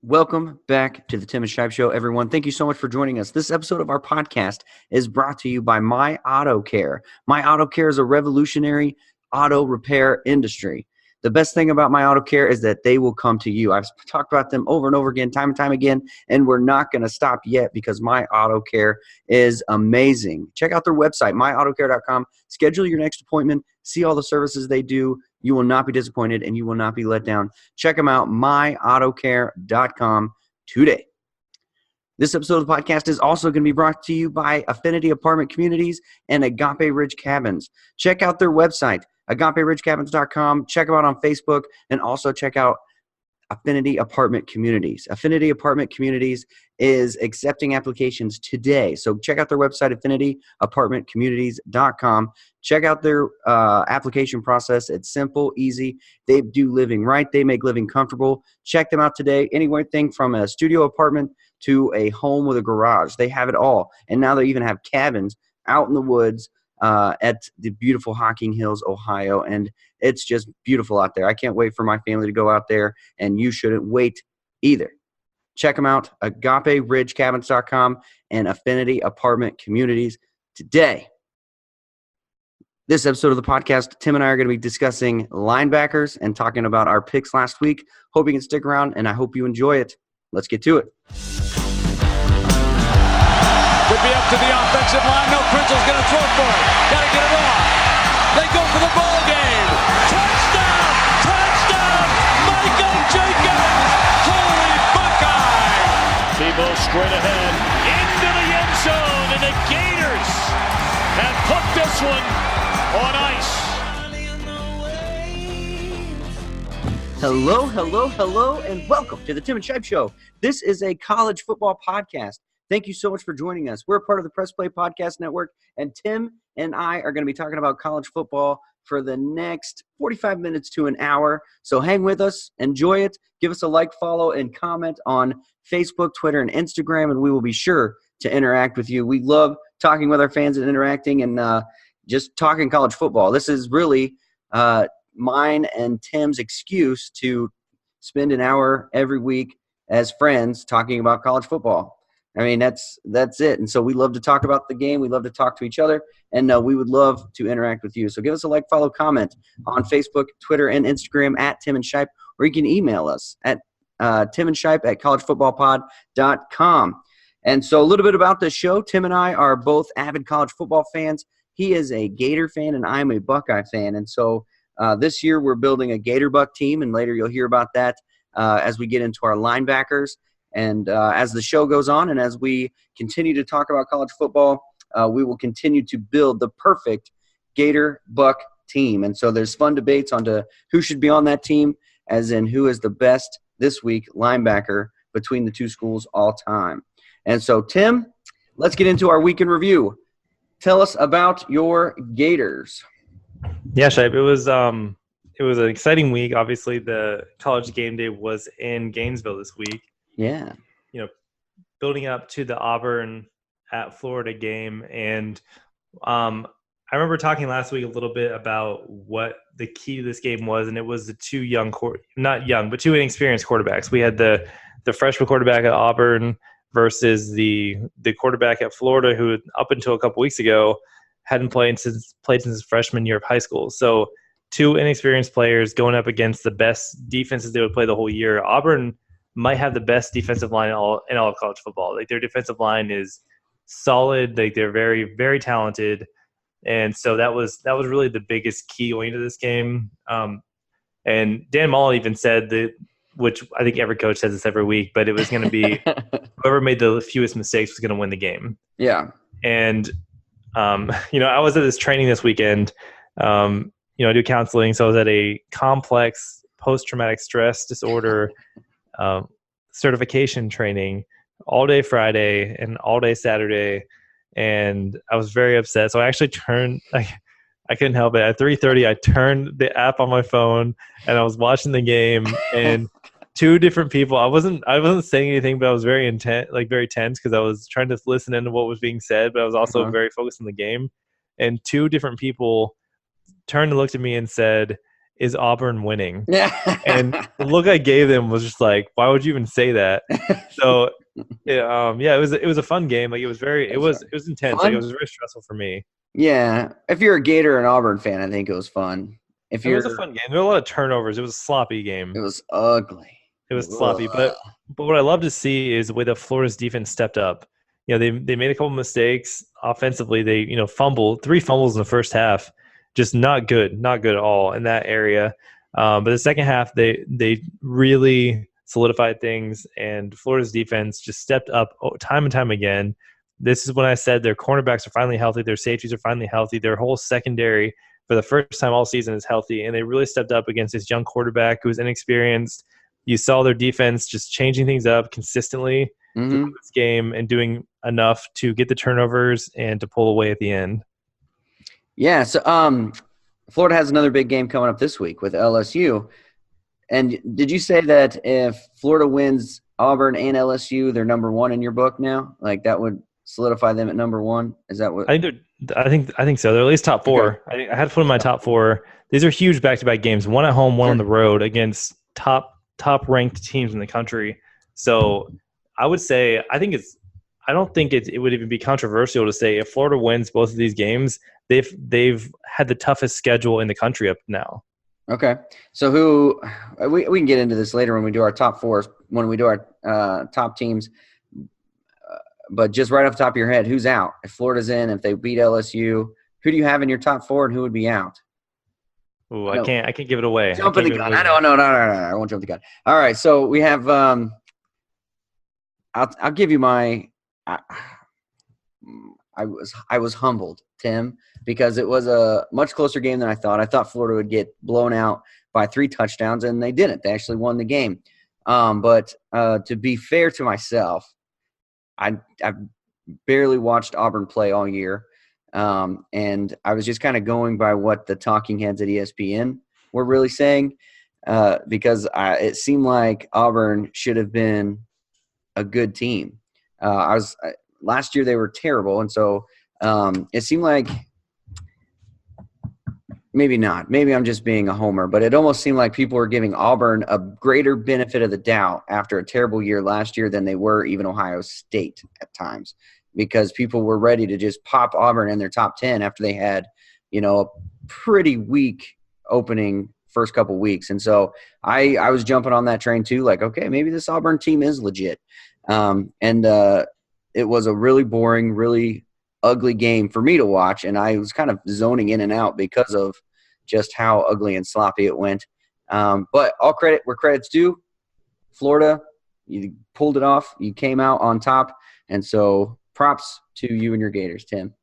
Welcome back to the Tim and Shipe Show, everyone. Thank you so much for joining us. This episode of our podcast is brought to you by My Auto Care. My Auto Care is a revolutionary auto repair industry. The best thing about My Auto Care is that they will come to you. I've talked about them over and over again, time and time again, and we're not going to stop yet because My Auto Care is amazing. Check out their website, myautocare.com. Schedule your next appointment. See all the services they do. You will not be disappointed and you will not be let down. Check them out, myautocare.com today. This episode of the podcast is also going to be brought to you by Affinity Apartment Communities and Agape Ridge Cabins. Check out their website, agaperidgecabins.com. Check them out on Facebook and also check out Affinity Apartment Communities. Affinity Apartment Communities is accepting applications today. So check out their website, affinityapartmentcommunities.com. Check out their application process. It's simple, easy. They do living right. They make living comfortable. Check them out today. Anything from a studio apartment to a home with a garage. They have it all. And now they even have cabins out in the woods at the beautiful Hocking Hills, Ohio. And it's just beautiful out there. I can't wait for my family to go out there, and you shouldn't wait either. Check them out, agaperidgecabins.com and Affinity Apartment Communities today. This episode of the podcast, Tim and I are going to be discussing linebackers and talking about our picks last week. Hope you can stick around, and I hope you enjoy it. Let's get to it. Could be up to the offensive line. No, Prinzel's going to throw for it. Got to get it off. They go for the ball game. Touchdown! Touchdown! Michael Jenkins! Holy Buckeye! Tebow straight ahead into the end zone, and the Gators have put this one on ice. Hello, and welcome to the Tim and Shipe Show. This is a college football podcast. Thank you so much for joining us. We're a part of the Press Play Podcast Network, and Tim and I are going to be talking about college football for the next 45 minutes to an hour. So hang with us, enjoy it, give us a like, follow, and comment on Facebook, Twitter, and Instagram, and we will be sure to interact with you. We love talking with our fans and interacting and just talking college football. This is really mine and Tim's excuse to spend an hour every week as friends talking about college football. I mean, that's it. And so we love to talk about the game. We love to talk to each other. And we would love to interact with you. So give us a like, follow, comment on Facebook, Twitter, and Instagram at Tim and Shipe. Or you can email us at timandShipe@collegefootballpod.com. And so a little bit about the show. Tim and I are both avid college football fans. He is a Gator fan, and I'm a Buckeye fan. And so this year we're building a GatorBuck team, and later you'll hear about that as we get into our linebackers. And as the show goes on and as we continue to talk about college football, we will continue to build the perfect GatorBuck team. And so there's fun debates on who should be on that team, as in who is the best this week linebacker between the two schools all time. And so, Tim, let's get into our week in review. Tell us about your Gators. Yeah, Shipe, it was an exciting week. Obviously, the college game day was in Gainesville this week. Yeah. Building up to the Auburn at Florida game. And I remember talking last week a little bit about what the key to this game was, and it was the two two inexperienced quarterbacks. We had the freshman quarterback at Auburn versus the quarterback at Florida, who up until a couple weeks ago hadn't played since his freshman year of high school. So two inexperienced players going up against the best defenses they would play the whole year. Auburn might have the best defensive line in all of college football. Like, their defensive line is solid. Like, they're very, very talented. And so that was really the biggest key going into this game. And Dan Mullen even said that, which I think every coach says this every week, but it was going to be whoever made the fewest mistakes was going to win the game. Yeah. And, I was at this training this weekend. I do counseling. So I was at a complex post-traumatic stress disorder certification training all day Friday and all day Saturday. And I was very upset. So I actually I couldn't help it. At 3:30, I turned the app on my phone and I was watching the game, and two different people. I wasn't saying anything, but I was very tense because I was trying to listen into what was being said, but I was also very focused on the game. And two different people turned and looked at me and said, is Auburn winning? Yeah. And the look I gave them was just like, why would you even say that? So, it was a fun game. Like it was intense. Like, it was very stressful for me. Yeah. If you're a Gator and Auburn fan, I think it was fun. It was a fun game. There were a lot of turnovers. It was a sloppy game. It was ugly. It was sloppy. But what I love to see is the way that Florida's defense stepped up. They made a couple mistakes offensively. They fumbled 3 fumbles in the first half. Just not good at all in that area. But the second half, they really solidified things, and Florida's defense just stepped up time and time again. This is when I said their cornerbacks are finally healthy, their safeties are finally healthy, their whole secondary for the first time all season is healthy, and they really stepped up against this young quarterback who was inexperienced. You saw their defense just changing things up consistently through this game and doing enough to get the turnovers and to pull away at the end. Yeah, so Florida has another big game coming up this week with LSU. And did you say that if Florida wins Auburn and LSU, they're number 1 in your book now? Like that would solidify them at number 1? Is that what? I think so. They're at least top 4. Okay. I had to put in my top 4. These are huge back-to-back games. One at home, one on the road against top-ranked teams in the country. So I would say I don't think it would even be controversial to say if Florida wins both of these games, they've had the toughest schedule in the country up now. Okay. So we can get into this later when we do our top 4, when we do our top teams. But just right off the top of your head, who's out? If Florida's in, if they beat LSU, who do you have in your top 4 and who would be out? Ooh, I can't give it away. Jumping the gun. No, I won't jump the gun. All right. So we have I'll give you my I was humbled, Tim, because it was a much closer game than I thought. I thought Florida would get blown out by 3 touchdowns, and they didn't. They actually won the game. But to be fair to myself, I've barely watched Auburn play all year, and I was just kind of going by what the talking heads at ESPN were really saying, because it seemed like Auburn should have been a good team. Last year they were terrible, and so it seemed like maybe not. Maybe I'm just being a homer, but it almost seemed like people were giving Auburn a greater benefit of the doubt after a terrible year last year than they were even Ohio State at times, because people were ready to just pop Auburn in their top 10 after they had, a pretty weak opening first couple weeks. And so I was jumping on that train too, like, okay, maybe this Auburn team is legit. It was a really boring, really ugly game for me to watch, and I was kind of zoning in and out because of just how ugly and sloppy it went. But all credit where credit's due. Florida, you pulled it off. You came out on top, and so props to you and your Gators, Tim.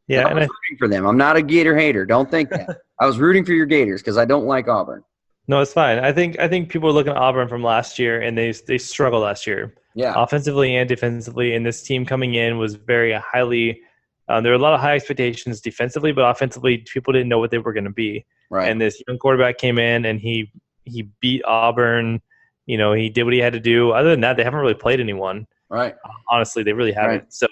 Yeah, I was rooting for them. I'm not a Gator hater. Don't think that. I was rooting for your Gators because I don't like Auburn. No, it's fine. I think people are looking at Auburn from last year, and they struggled last year. Yeah, offensively and defensively, and this team coming in was very highly. There were a lot of high expectations defensively, but offensively, people didn't know what they were going to be. Right. And this young quarterback came in, and he beat Auburn. He did what he had to do. Other than that, they haven't really played anyone. Right. Honestly, they really haven't. Right. So,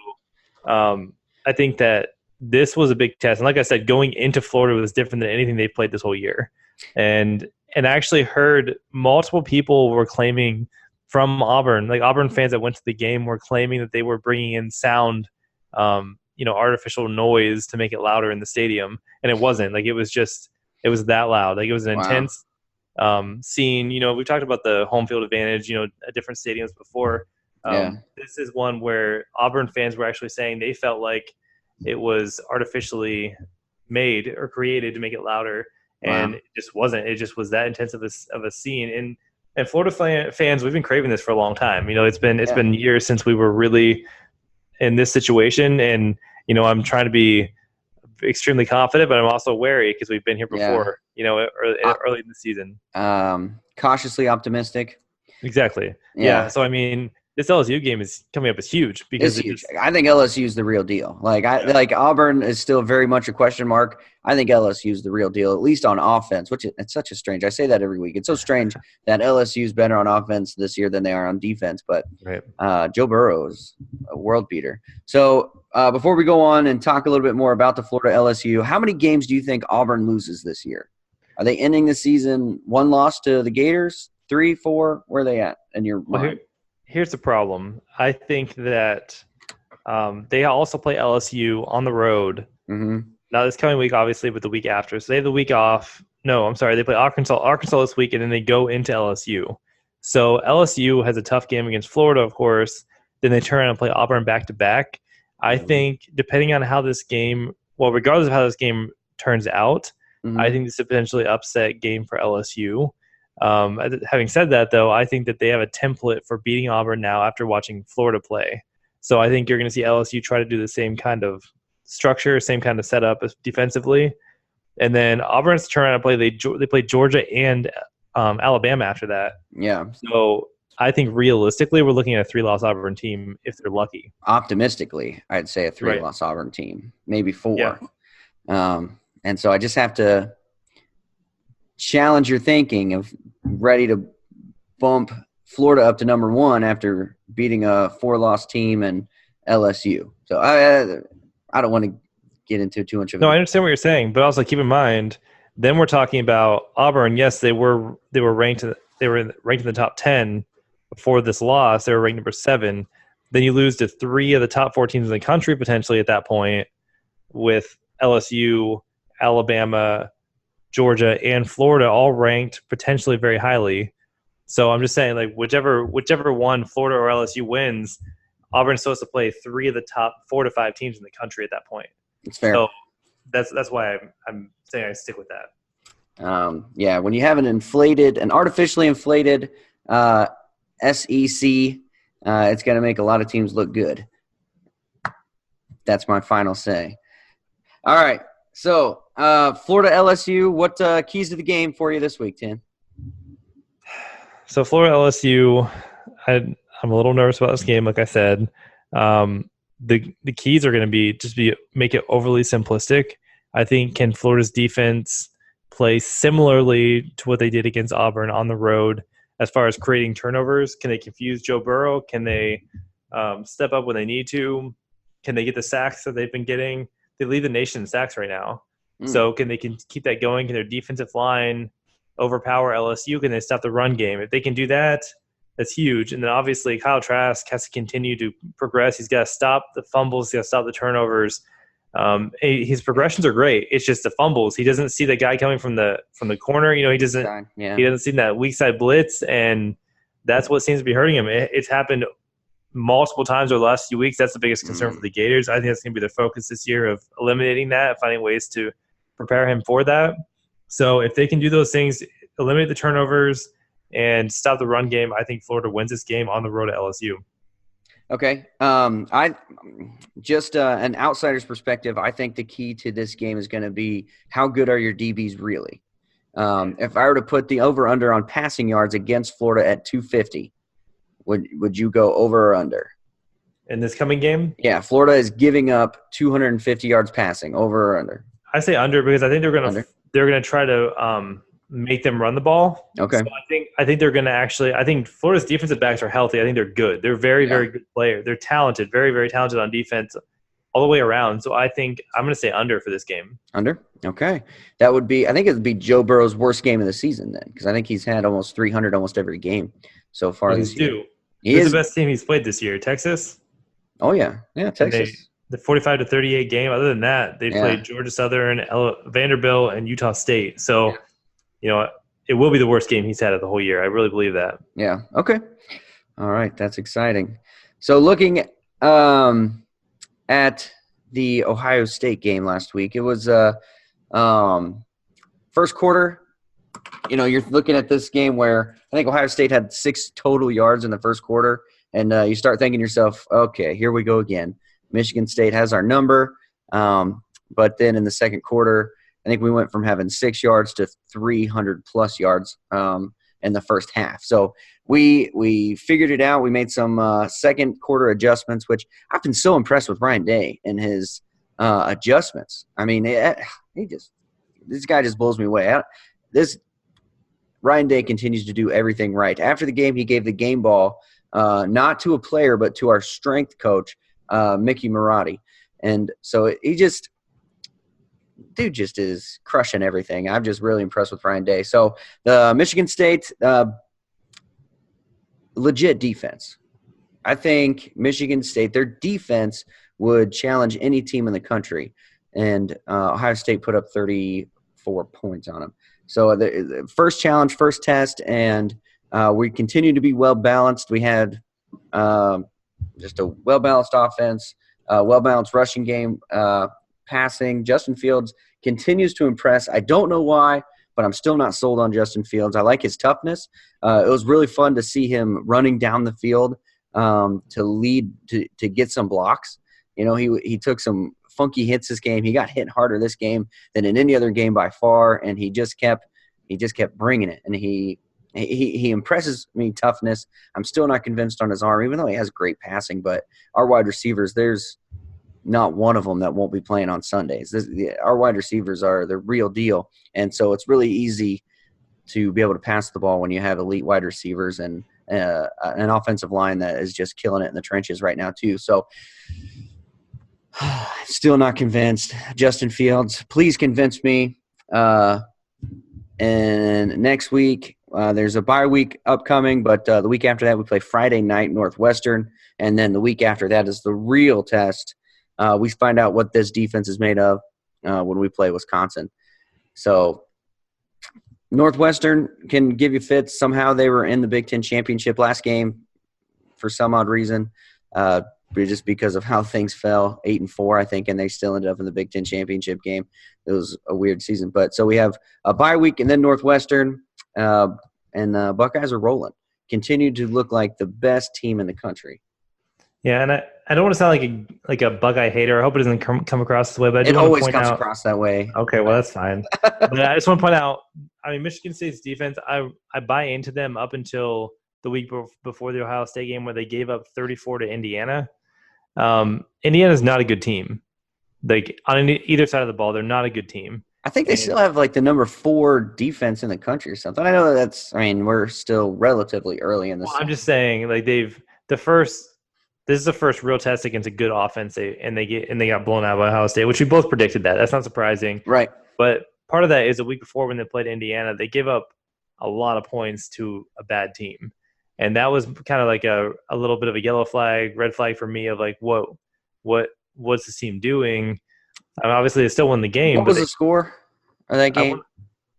I think that this was a big test. And like I said, going into Florida was different than anything they played this whole year. And I actually heard multiple people were claiming from Auburn, like Auburn fans that went to the game, were claiming that they were bringing in sound, artificial noise to make it louder in the stadium, and it wasn't. Like it was that loud. Like it was an intense scene. We talked about the home field advantage, at different stadiums before. This is one where Auburn fans were actually saying they felt like it was artificially made or created to make it louder, and it just wasn't. It just was that intense of a scene. And Florida fans, we've been craving this for a long time. It's been years since we were really in this situation, and I'm trying to be extremely confident, but I'm also wary because we've been here before. Early in the season. Cautiously optimistic. Exactly. Yeah. So this LSU game is coming up as huge because it's huge. I think LSU is the real deal. Like Auburn is still very much a question mark. I think LSU is the real deal, at least on offense, which it's such a strange. I say that every week. It's so strange that LSU is better on offense this year than they are on defense. But Joe Burrow is a world beater. So before we go on and talk a little bit more about the Florida LSU, how many games do you think Auburn loses this year? Are they ending the season 1 loss to the Gators, 3, 4? Where are they at in your mind? Here's the problem. I think that they also play LSU on the road. Mm-hmm. Now this coming week, obviously, but the week after. So they have the week off. No, I'm sorry. They play Arkansas this week, and then they go into LSU. So LSU has a tough game against Florida, of course. Then they turn around and play Auburn back-to-back. I think depending on how this game – well, regardless of how this game turns out, I think this is a potentially upset game for LSU. Having said that, though, I think that they have a template for beating Auburn now after watching Florida play. So I think you're going to see LSU try to do the same kind of structure, same kind of setup defensively. And then Auburn has to turn around and play. They play Georgia and Alabama after that. Yeah. So I think realistically, we're looking at a 3-loss Auburn team if they're lucky. Optimistically, I'd say a 3-loss Auburn team, maybe 4. Yeah. And so I just have to challenge your thinking of ready to bump Florida up to number 1 after beating a 4-loss team and LSU. So I don't want to get into too much of it. No, I understand what you're saying, but also keep in mind, then we're talking about Auburn. Yes, they were ranked in the top 10 before this loss. They were ranked number 7. Then you lose to 3 of the top 4 teams in the country potentially at that point, with LSU, Alabama, Georgia, and Florida all ranked potentially very highly. So I'm just saying, like, whichever one, Florida or LSU, wins, Auburn's supposed to play 3 of the top 4 to 5 teams in the country at that point. It's fair. So that's why I'm saying I stick with that. Yeah, when you have an artificially inflated SEC, it's going to make a lot of teams look good. That's my final say. All right, so Florida LSU, what keys to the game for you this week, Tim? So Florida LSU, I'm a little nervous about this game, like I said. The keys are going to be make it overly simplistic. I think, can Florida's defense play similarly to what they did against Auburn on the road as far as creating turnovers? Can they confuse Joe Burrow? Can they step up when they need to? Can they get the sacks that they've been getting? They lead the nation in sacks right now. So can they keep that going? Can their defensive line overpower LSU? Can they stop the run game? If they can do that, that's huge. And then obviously Kyle Trask has to continue to progress. He's got to stop the fumbles. He's got to stop the turnovers. His progressions are great. It's just the fumbles. He doesn't see the guy coming from the corner. He doesn't. Yeah. He doesn't see that weak side blitz, and that's what seems to be hurting him. It's happened multiple times over the last few weeks. That's the biggest concern for the Gators. I think that's going to be their focus this year, of eliminating that, finding ways to prepare him for that. So if they can do those things, eliminate the turnovers, and stop the run game, I think Florida wins this game on the road to LSU. Okay. I just an outsider's perspective, I think the key to this game is going to be how good are your DBs really. If I were to put the over-under on passing yards against Florida at 250, would you go over or under? In this coming game? Yeah, Florida is giving up 250 yards passing, over or under? I say under, because I think they're going to try to make them run the ball. Okay. So I think they're going to I think Florida's defensive backs are healthy. I think they're good. They're very, very good players. They're talented, very, very talented on defense all the way around. So I think I'm going to say under for this game. Under? Okay. I think it would be Joe Burrow's worst game of the season then, because I think he's had almost 300 almost every game so far this year. He's the best team he's played this year. Texas? Oh, yeah. Yeah, Texas. The 45-38 game. Other than that, they played Georgia Southern, Vanderbilt, and Utah State. So, it will be the worst game he's had of the whole year. I really believe that. Yeah. Okay. All right. That's exciting. So looking at the Ohio State game last week, it was first quarter. You're looking at this game where I think Ohio State had 6 total yards in the first quarter, and you start thinking to yourself, okay, here we go again. Michigan State has our number. But then in the second quarter, I think we went from having 6 yards to 300-plus yards in the first half. So we figured it out. We made some second quarter adjustments, which I've been so impressed with Ryan Day and his adjustments. I mean, this guy just blows me away. Ryan Day continues to do everything right. After the game, he gave the game ball not to a player, but to our strength coach, Mickey Marotti. And so he just dude just is crushing everything. I'm just really impressed with Ryan Day. So the Michigan State legit defense. I think Michigan State, their defense would challenge any team in the country. And Ohio State put up 34 points on them. So the first challenge, first test, and we continue to be well-balanced. We had just a well-balanced offense, well-balanced rushing game, passing. Justin Fields continues to impress. I don't know why, but I'm still not sold on Justin Fields. I like his toughness. It was really fun to see him running down the field to lead, to get some blocks. You know, he took some funky hits this game. He got hit harder this game than in any other game by far, and he just kept bringing it. And he impresses me toughness. I'm still not convinced on his arm, even though he has great passing. But our wide receivers, there's not one of them that won't be playing on Sundays. Our wide receivers are the real deal, and so it's really easy to be able to pass the ball when you have elite wide receivers and an offensive line that is just killing it in the trenches right now too. So still not convinced. Justin Fields, please convince me. And next week, there's a bye week upcoming, but the week after that we play Friday night Northwestern, and then the week after that is the real test. We find out what this defense is made of when we play Wisconsin. So Northwestern can give you fits. Somehow they were in the Big Ten championship last game for some odd reason, just because of how things fell, 8-4, I think, and they still ended up in the Big Ten championship game. It was a weird season. But so we have a bye week and then Northwestern, and the Buckeyes are rolling. Continue to look like the best team in the country. Yeah, and I don't want to sound like a Buckeye hater. I hope it doesn't come across this way, but I do It want to always point comes out, across that way. Okay, well, that's fine. But I just want to point out, I mean, Michigan State's defense, I buy into them up until the week before the Ohio State game where they gave up 34 to Indiana. Indiana's not a good team. Like, on either side of the ball, they're not a good team. I think they still have like the number 4 defense in the country or something. I know we're still relatively early in this. Well, I'm just saying, like, this is the first real test against a good offense, and they got blown out by Ohio State, which we both predicted that. That's not surprising. Right. But part of that is the week before when they played Indiana, they gave up a lot of points to a bad team. And that was kind of like a little bit of a yellow flag, red flag for me of like, what's this team doing? I mean, obviously, they still won the game. What was the score of that game?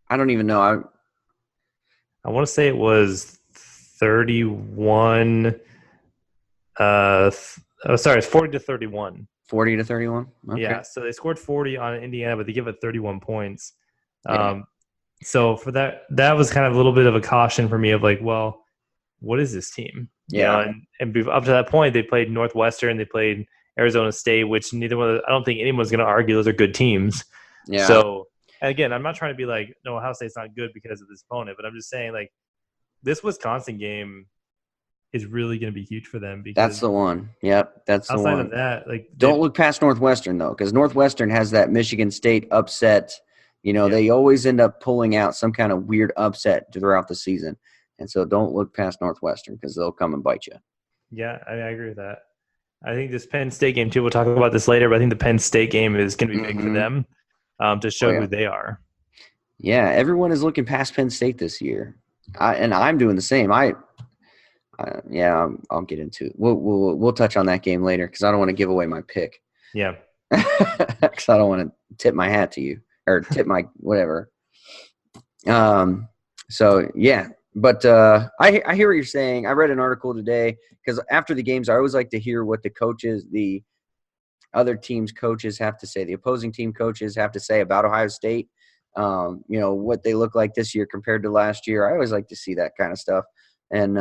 I don't even know. I want to say it was 31. It's 40-31. 40-31. Okay. Yeah, so they scored 40 on Indiana, but they give it 31 points. Yeah. So for that was kind of a little bit of a caution for me of like, well, what is this team? Yeah. You know, and up to that point, they played Northwestern, they played Arizona State, which I don't think anyone's going to argue those are good teams. Yeah. So, and again, I'm not trying to be like, no, Ohio State's not good because of this opponent, but I'm just saying, like, this Wisconsin game is really going to be huge for them. Because that's the one. Yep, that's the one. Outside of that, like, don't look past Northwestern though, because Northwestern has that Michigan State upset. You know, They always end up pulling out some kind of weird upset throughout the season, and so don't look past Northwestern because they'll come and bite you. Yeah, I agree with that. I think this Penn State game too. We'll talk about this later, but I think the Penn State game is going to be big for them to show who they are. Yeah, everyone is looking past Penn State this year, and I'm doing the same. I'll get into it. We'll touch on that game later because I don't want to give away my pick. Yeah, because I don't want to tip my hat to you or tip my whatever. So yeah, but I hear what you're saying. I read an article today because after the games, I always like to hear what the other team's coaches have to say. The opposing team coaches have to say about Ohio State. What they look like this year compared to last year. I always like to see that kind of stuff. And,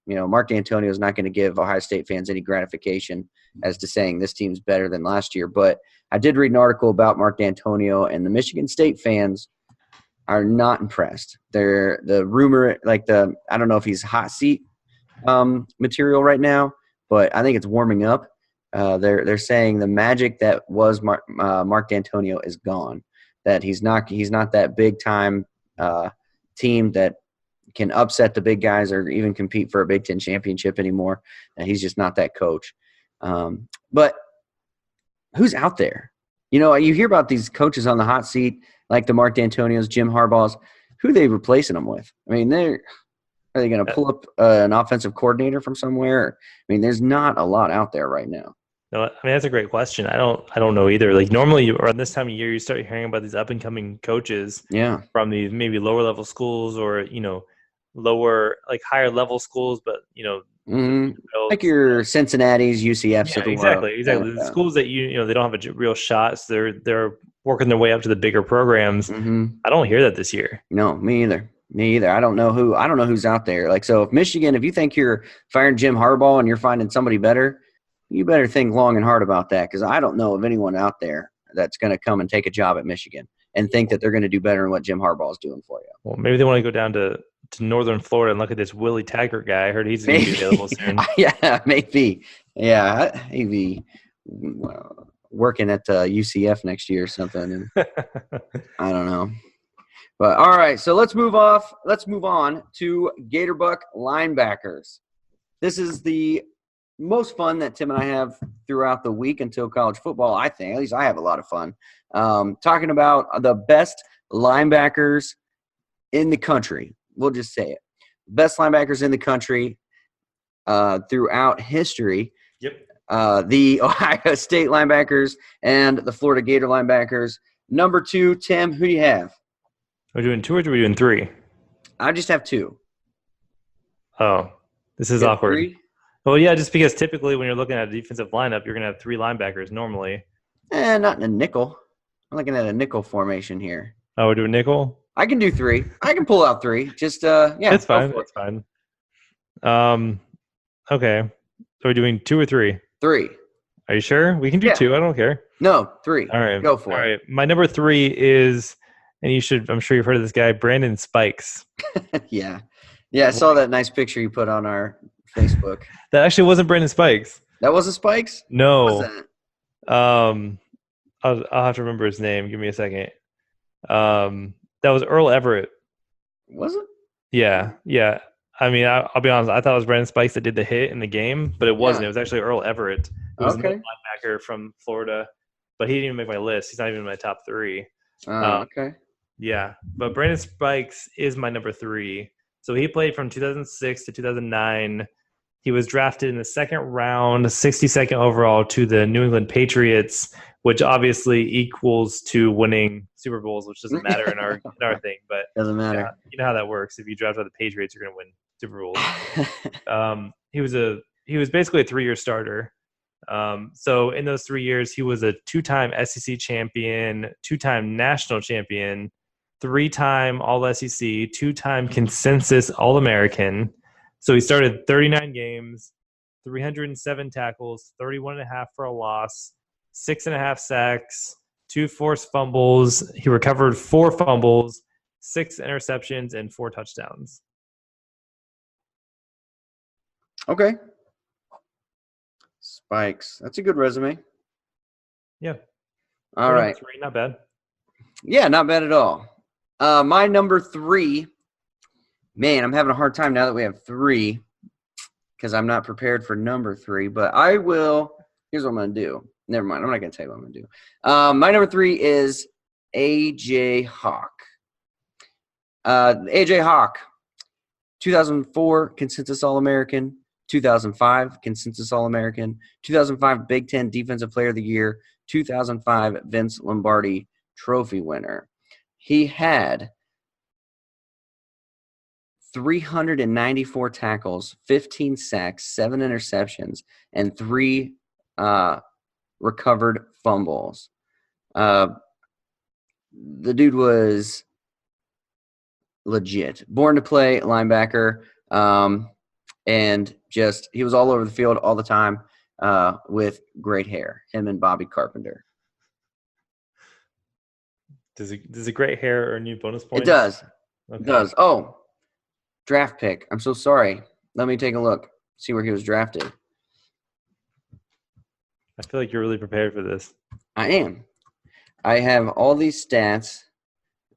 Mark D'Antonio is not going to give Ohio State fans any gratification as to saying this team's better than last year. But I did read an article about Mark D'Antonio, and the Michigan State fans are not impressed. They're the rumor, I don't know if he's hot seat material right now, but I think it's warming up. They're saying the magic that was Mark D'Antonio is gone, that he's not that big time team that can upset the big guys or even compete for a Big Ten championship anymore. And he's just not that coach. But who's out there? You hear about these coaches on the hot seat, like the Mark D'Antonios, Jim Harbaughs. Who are they replacing them with? I mean, are they going to pull up an offensive coordinator from somewhere? I mean, there's not a lot out there right now. No, I mean, that's a great question. I don't know either. Like normally, around this time of year, you start hearing about these up and coming coaches. Yeah. From these maybe lower level schools or lower like higher level schools, but like your Cincinnati's, UCF's. Yeah, exactly. The schools that they don't have a real shot, so they're working their way up to the bigger programs. I don't hear that this year. No, me either. I don't know who's out there. Like, so if you think you're firing Jim Harbaugh and you're finding somebody better, you better think long and hard about that, because I don't know of anyone out there that's going to come and take a job at Michigan and think that they're going to do better than what Jim Harbaugh is doing for you. Well, maybe they want to go down to northern Florida and look at this Willie Taggart guy. I heard he's going to be available soon. Yeah, maybe. Yeah, maybe working at UCF next year or something. I don't know. But all right, so let's move on to GatorBuck linebackers. This is the most fun that Tim and I have throughout the week until college football, I think. At least I have a lot of fun. Talking about the best linebackers in the country. We'll just say it. Best linebackers in the country throughout history. Yep. The Ohio State linebackers and the Florida Gator linebackers. Number 2, Tim, who do you have? Are we doing 2 or are we doing 3? I just have 2. Oh, this is awkward. 3? Well, yeah, just because typically when you're looking at a defensive lineup, you're going to have 3 linebackers normally. Not in a nickel. I'm looking at a nickel formation here. Oh, we're doing nickel? I can do 3. I can pull out 3. Just, yeah. It's fine. It's fine. Okay. So we're doing 2 or 3? 3. Are you sure? We can do 2. I don't care. No, 3. All right. Go for it. All right. My number 3 is, and I'm sure you've heard of this guy, Brandon Spikes. Yeah. Yeah, I saw that nice picture you put on our Facebook. That actually wasn't Brandon Spikes. That wasn't Spikes? No. What was that? I'll have to remember his name. Give me a second. That was Earl Everett. Was it? Yeah. I mean, I'll be honest. I thought it was Brandon Spikes that did the hit in the game, but it wasn't. Yeah. It was actually Earl Everett. It was Okay. a linebacker from Florida, but he didn't even make my list. He's not even in my top 3. Okay. Yeah, but Brandon Spikes is my number 3. So he played from 2006 to 2009. He was drafted in the second round, 62nd overall, to the New England Patriots, which obviously equals to winning Super Bowls, which doesn't matter in our thing. But doesn't matter. You know how that works. If you draft out the Patriots, you're going to win Super Bowls. He was basically a 3-year starter. So in those 3 years, he was a 2-time SEC champion, 2-time national champion, 3-time All-SEC, 2-time consensus All-American. So he started 39 games, 307 tackles, 31.5 for a loss, 6.5 sacks, 2 forced fumbles. He recovered 4 fumbles, 6 interceptions, and 4 touchdowns. Okay. Spikes. That's a good resume. Yeah. All right. 3, not bad. Yeah, not bad at all. My number 3, man, I'm having a hard time now that we have 3 because I'm not prepared for number 3, but I will. Here's what I'm going to do. Never mind. I'm not going to tell you what I'm going to do. My number 3 is A.J. Hawk. A.J. Hawk, 2004 Consensus All-American, 2005 Consensus All-American, 2005 Big Ten Defensive Player of the Year, 2005 Vince Lombardi Trophy winner. He had 394 tackles, 15 sacks, 7 interceptions, and 3 recovered fumbles. The dude was legit. Born to play linebacker, and just he was all over the field all the time with great hair, him and Bobby Carpenter. Does a great hair earn you bonus points? It does. Okay. It does. Oh, draft pick. I'm so sorry. Let me take a look. See where he was drafted. I feel like you're really prepared for this. I am. I have all these stats.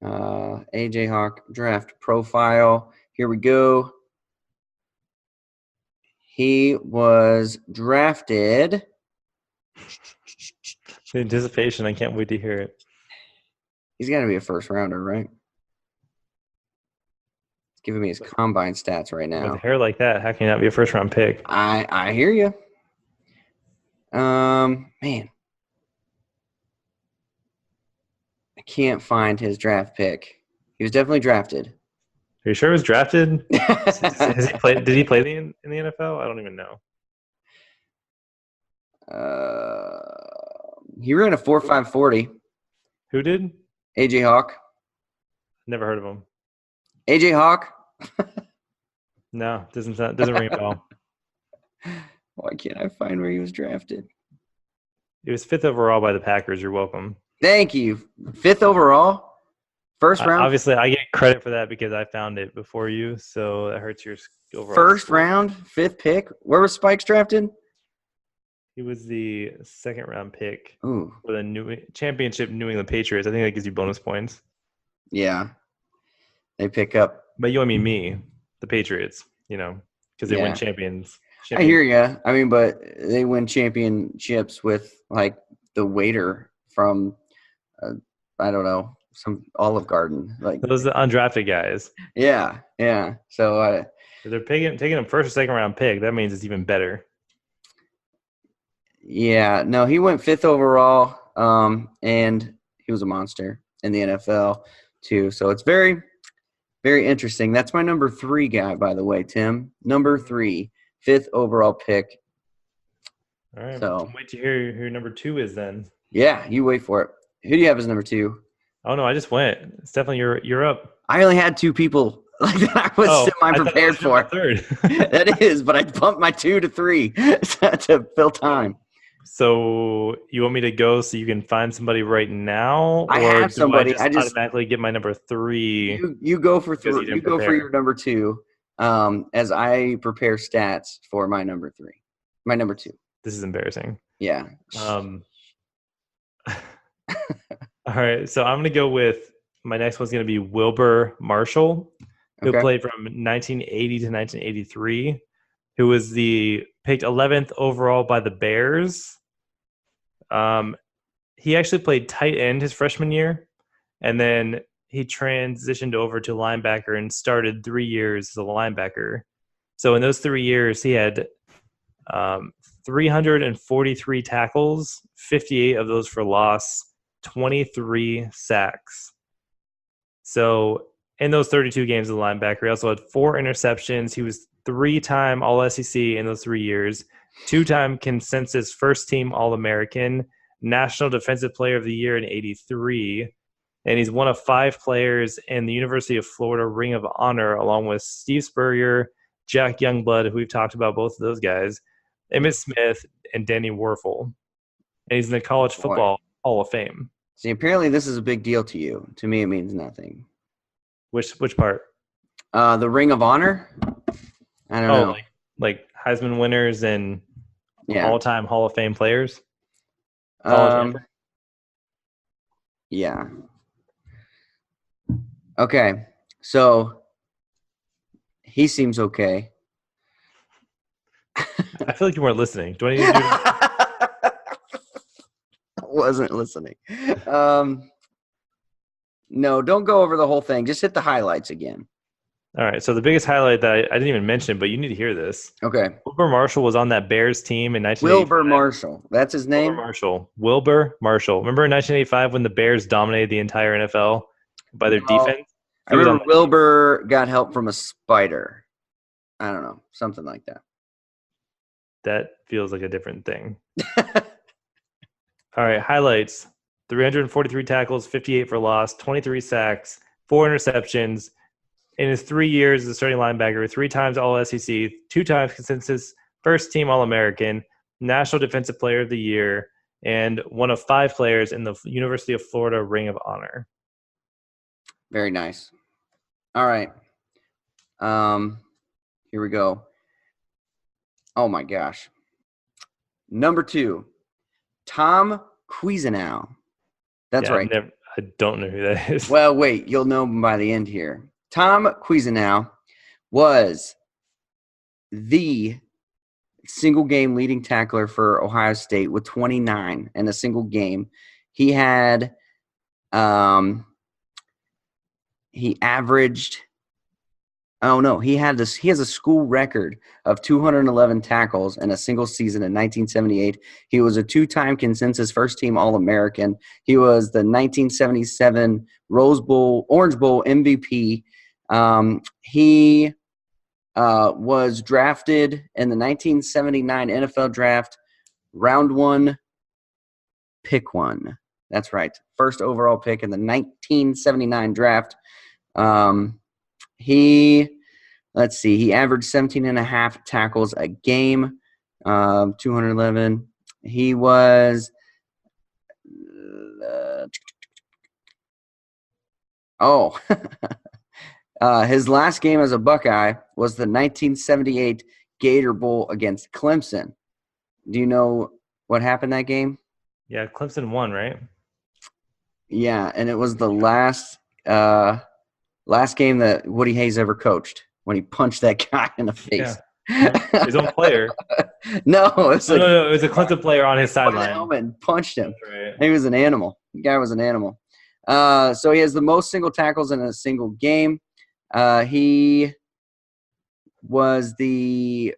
AJ Hawk draft profile. Here we go. He was drafted The anticipation, I can't wait to hear it. He's got to be a first rounder, right? He's giving me his combine stats right With now. a hair like that, how can you not be a first round pick? I hear you. Man, I can't find his draft pick. He was definitely drafted. Are you sure he was drafted? Has he played? Did he play in the NFL? I don't even know. He ran a 4.540. Who did? AJ Hawk. Never heard of him. AJ Hawk. No, doesn't ring a bell. Why can't I find where he was drafted? He was 5th overall by the Packers. You're welcome. Thank you. 5th overall? First round? Obviously, I get credit for that because I found it before you, so that hurts your overall. First round, 5th pick. Where was Spikes drafted? He was the 2nd round pick Ooh. for the New England Patriots. I think that gives you bonus points. Yeah. They pick up. But you, I mean me, the Patriots, because they win champions. I hear you. I mean, but they win championships with, like, the waiter from, I don't know, some Olive Garden. Like those are the undrafted guys. Yeah. So if they're taking them first or 2nd round pick, that means it's even better. Yeah, no, he went 5th overall, and he was a monster in the NFL too. So it's very, very interesting. That's my number 3 guy, by the way, Tim. Number 3, 5th overall pick. All right. So Wait to hear who number 2 is then. Yeah, you wait for it. Who do you have as number 2? Oh no, I just went. Stephanie, you're up. I only had 2 people like that I was semi-prepared for. 3rd. That is, but I bumped my 2 to 3 to fill time. So you want me to go so you can find somebody right now? I have somebody. I just automatically get my number 3. You go for 3. You go for your number 2. As I prepare stats for my number 3. My number 2. This is embarrassing. Yeah. All right. So I'm gonna go with my next one's gonna be Wilbur Marshall, who played from 1980 to 1983, who was picked 11th overall by the Bears. He actually played tight end his freshman year, and then he transitioned over to linebacker and started 3 years as a linebacker. So in those 3 years, he had 343 tackles, 58 of those for loss, 23 sacks. So in those 32 games as a linebacker, he also had 4 interceptions. He was 3-time All-SEC in those 3 years, 2-time consensus first-team All-American, National Defensive Player of the Year in '83, and he's one of 5 players in the University of Florida Ring of Honor, along with Steve Spurrier, Jack Youngblood, who we've talked about, both of those guys, Emmitt Smith, and Danny Werfel. And he's in the College Football Hall of Fame. See, apparently this is a big deal to you. To me, it means nothing. Which part? The Ring of Honor? I don't know. Like Heisman winners and all-time Hall of Fame players? Yeah. Okay. So he seems okay. I feel like you weren't listening. Do I need to do I wasn't listening. No, don't go over the whole thing. Just hit the highlights again. All right. So the biggest highlight that I didn't even mention, but you need to hear this. Okay. Wilbur Marshall was on that Bears team in 1985. Wilbur Marshall. That's his name? Wilbur Marshall. Remember in 1985 when the Bears dominated the entire NFL by their defense? I remember Wilbur got help from a spider. I don't know. Something like that. That feels like a different thing. All right. Highlights. 343 tackles, 58 for loss, 23 sacks, 4 interceptions. In his 3 years as a starting linebacker, 3 times All-SEC, 2 times consensus first-team All-American, National Defensive Player of the Year, and one of 5 players in the University of Florida Ring of Honor. Very nice. All right. Here we go. Oh, my gosh. Number 2, Tom Cuisinau. That's right. I don't know who that is. Well, wait. You'll know by the end here. Tom Cuisinau was the single game leading tackler for Ohio State with 29 in a single game. He had he averaged he has a school record of 211 tackles in a single season in 1978. He was a two-time consensus first-team All-American. He was the 1977 Orange Bowl MVP. He was drafted in the 1979 NFL Draft, round 1, pick 1. That's right, first overall pick in the 1979 draft. He averaged 17 and a half tackles a game, 211. He was his last game as a Buckeye was the 1978 Gator Bowl against Clemson. Do you know what happened that game? Yeah, Clemson won, right? Yeah, and it was the last game that Woody Hayes ever coached when he punched that guy in the face. Yeah. His own player. No, it was it was a Clemson player on his sideline. And punched him. Right. He was an animal. The guy was an animal. So he has the most single tackles in a single game. He was the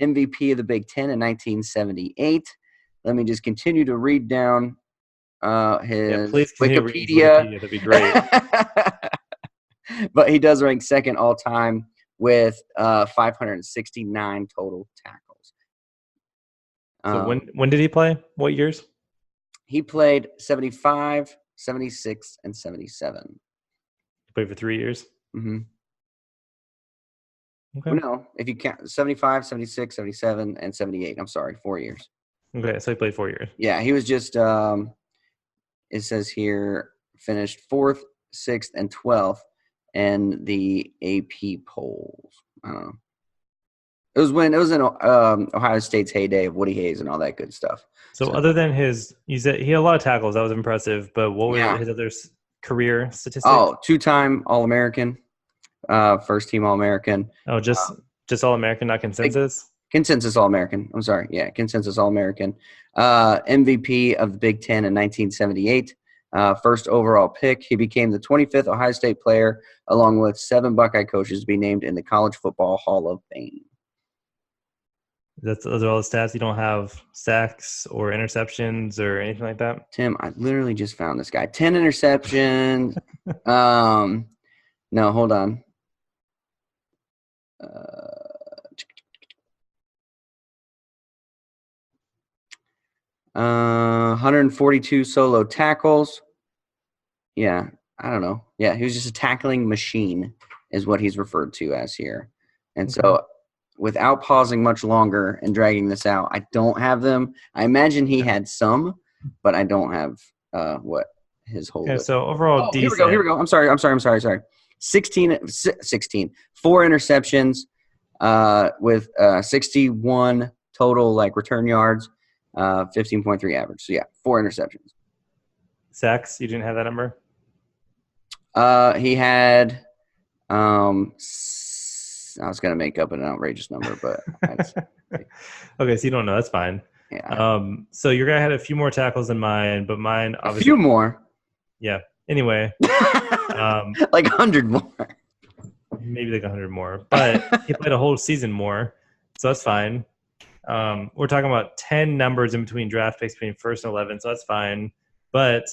MVP of the Big Ten in 1978. Let me just continue to read down his Wikipedia. That'd be great. But he does rank second all time with 569 total tackles. So when did he play? What years? He played 75, 76, and 77. He played for 3 years? Mm-hmm. Okay. Well, no, if you count 75, 76, 77, and 78. I'm sorry, 4 years. Okay, so he played 4 years. Yeah, he was just, it says here, finished 4th, 6th, and 12th in the AP polls. I don't know. It was in Ohio State's heyday of Woody Hayes and all that good stuff. So other than you said he had a lot of tackles. That was impressive. But what were his other career statistics? Oh, two-time All-American, first-team All-American. Oh, just All-American, not consensus? Consensus All-American. I'm sorry. Yeah, consensus All-American. MVP of the Big Ten in 1978. First overall pick. He became the 25th Ohio State player, along with 7 Buckeye coaches, to be named in the College Football Hall of Fame. Those are all the stats. You don't have sacks or interceptions or anything like that? Tim, I literally just found this guy. 10 interceptions. No, hold on. 142 solo tackles. Yeah, I don't know. Yeah, he was just a tackling machine is what he's referred to as here. And so without pausing much longer and dragging this out, I don't have them. I imagine he had some, but I don't have what his whole list. So overall decent. Here we go. I'm sorry. 16, 4 interceptions with 61 total return yards, 15.3 average. So 4 interceptions. Sacks, you didn't have that number? He had I was going to make up an outrageous number, but okay, so you don't know. That's fine. Yeah. So your guy had a few more tackles than mine, but mine obviously a few more. Yeah. Anyway, like 100 more. Maybe like 100 more, but he played a whole season more, so that's fine. We're talking about 10 numbers in between draft picks between 1st and 11th, so that's fine. But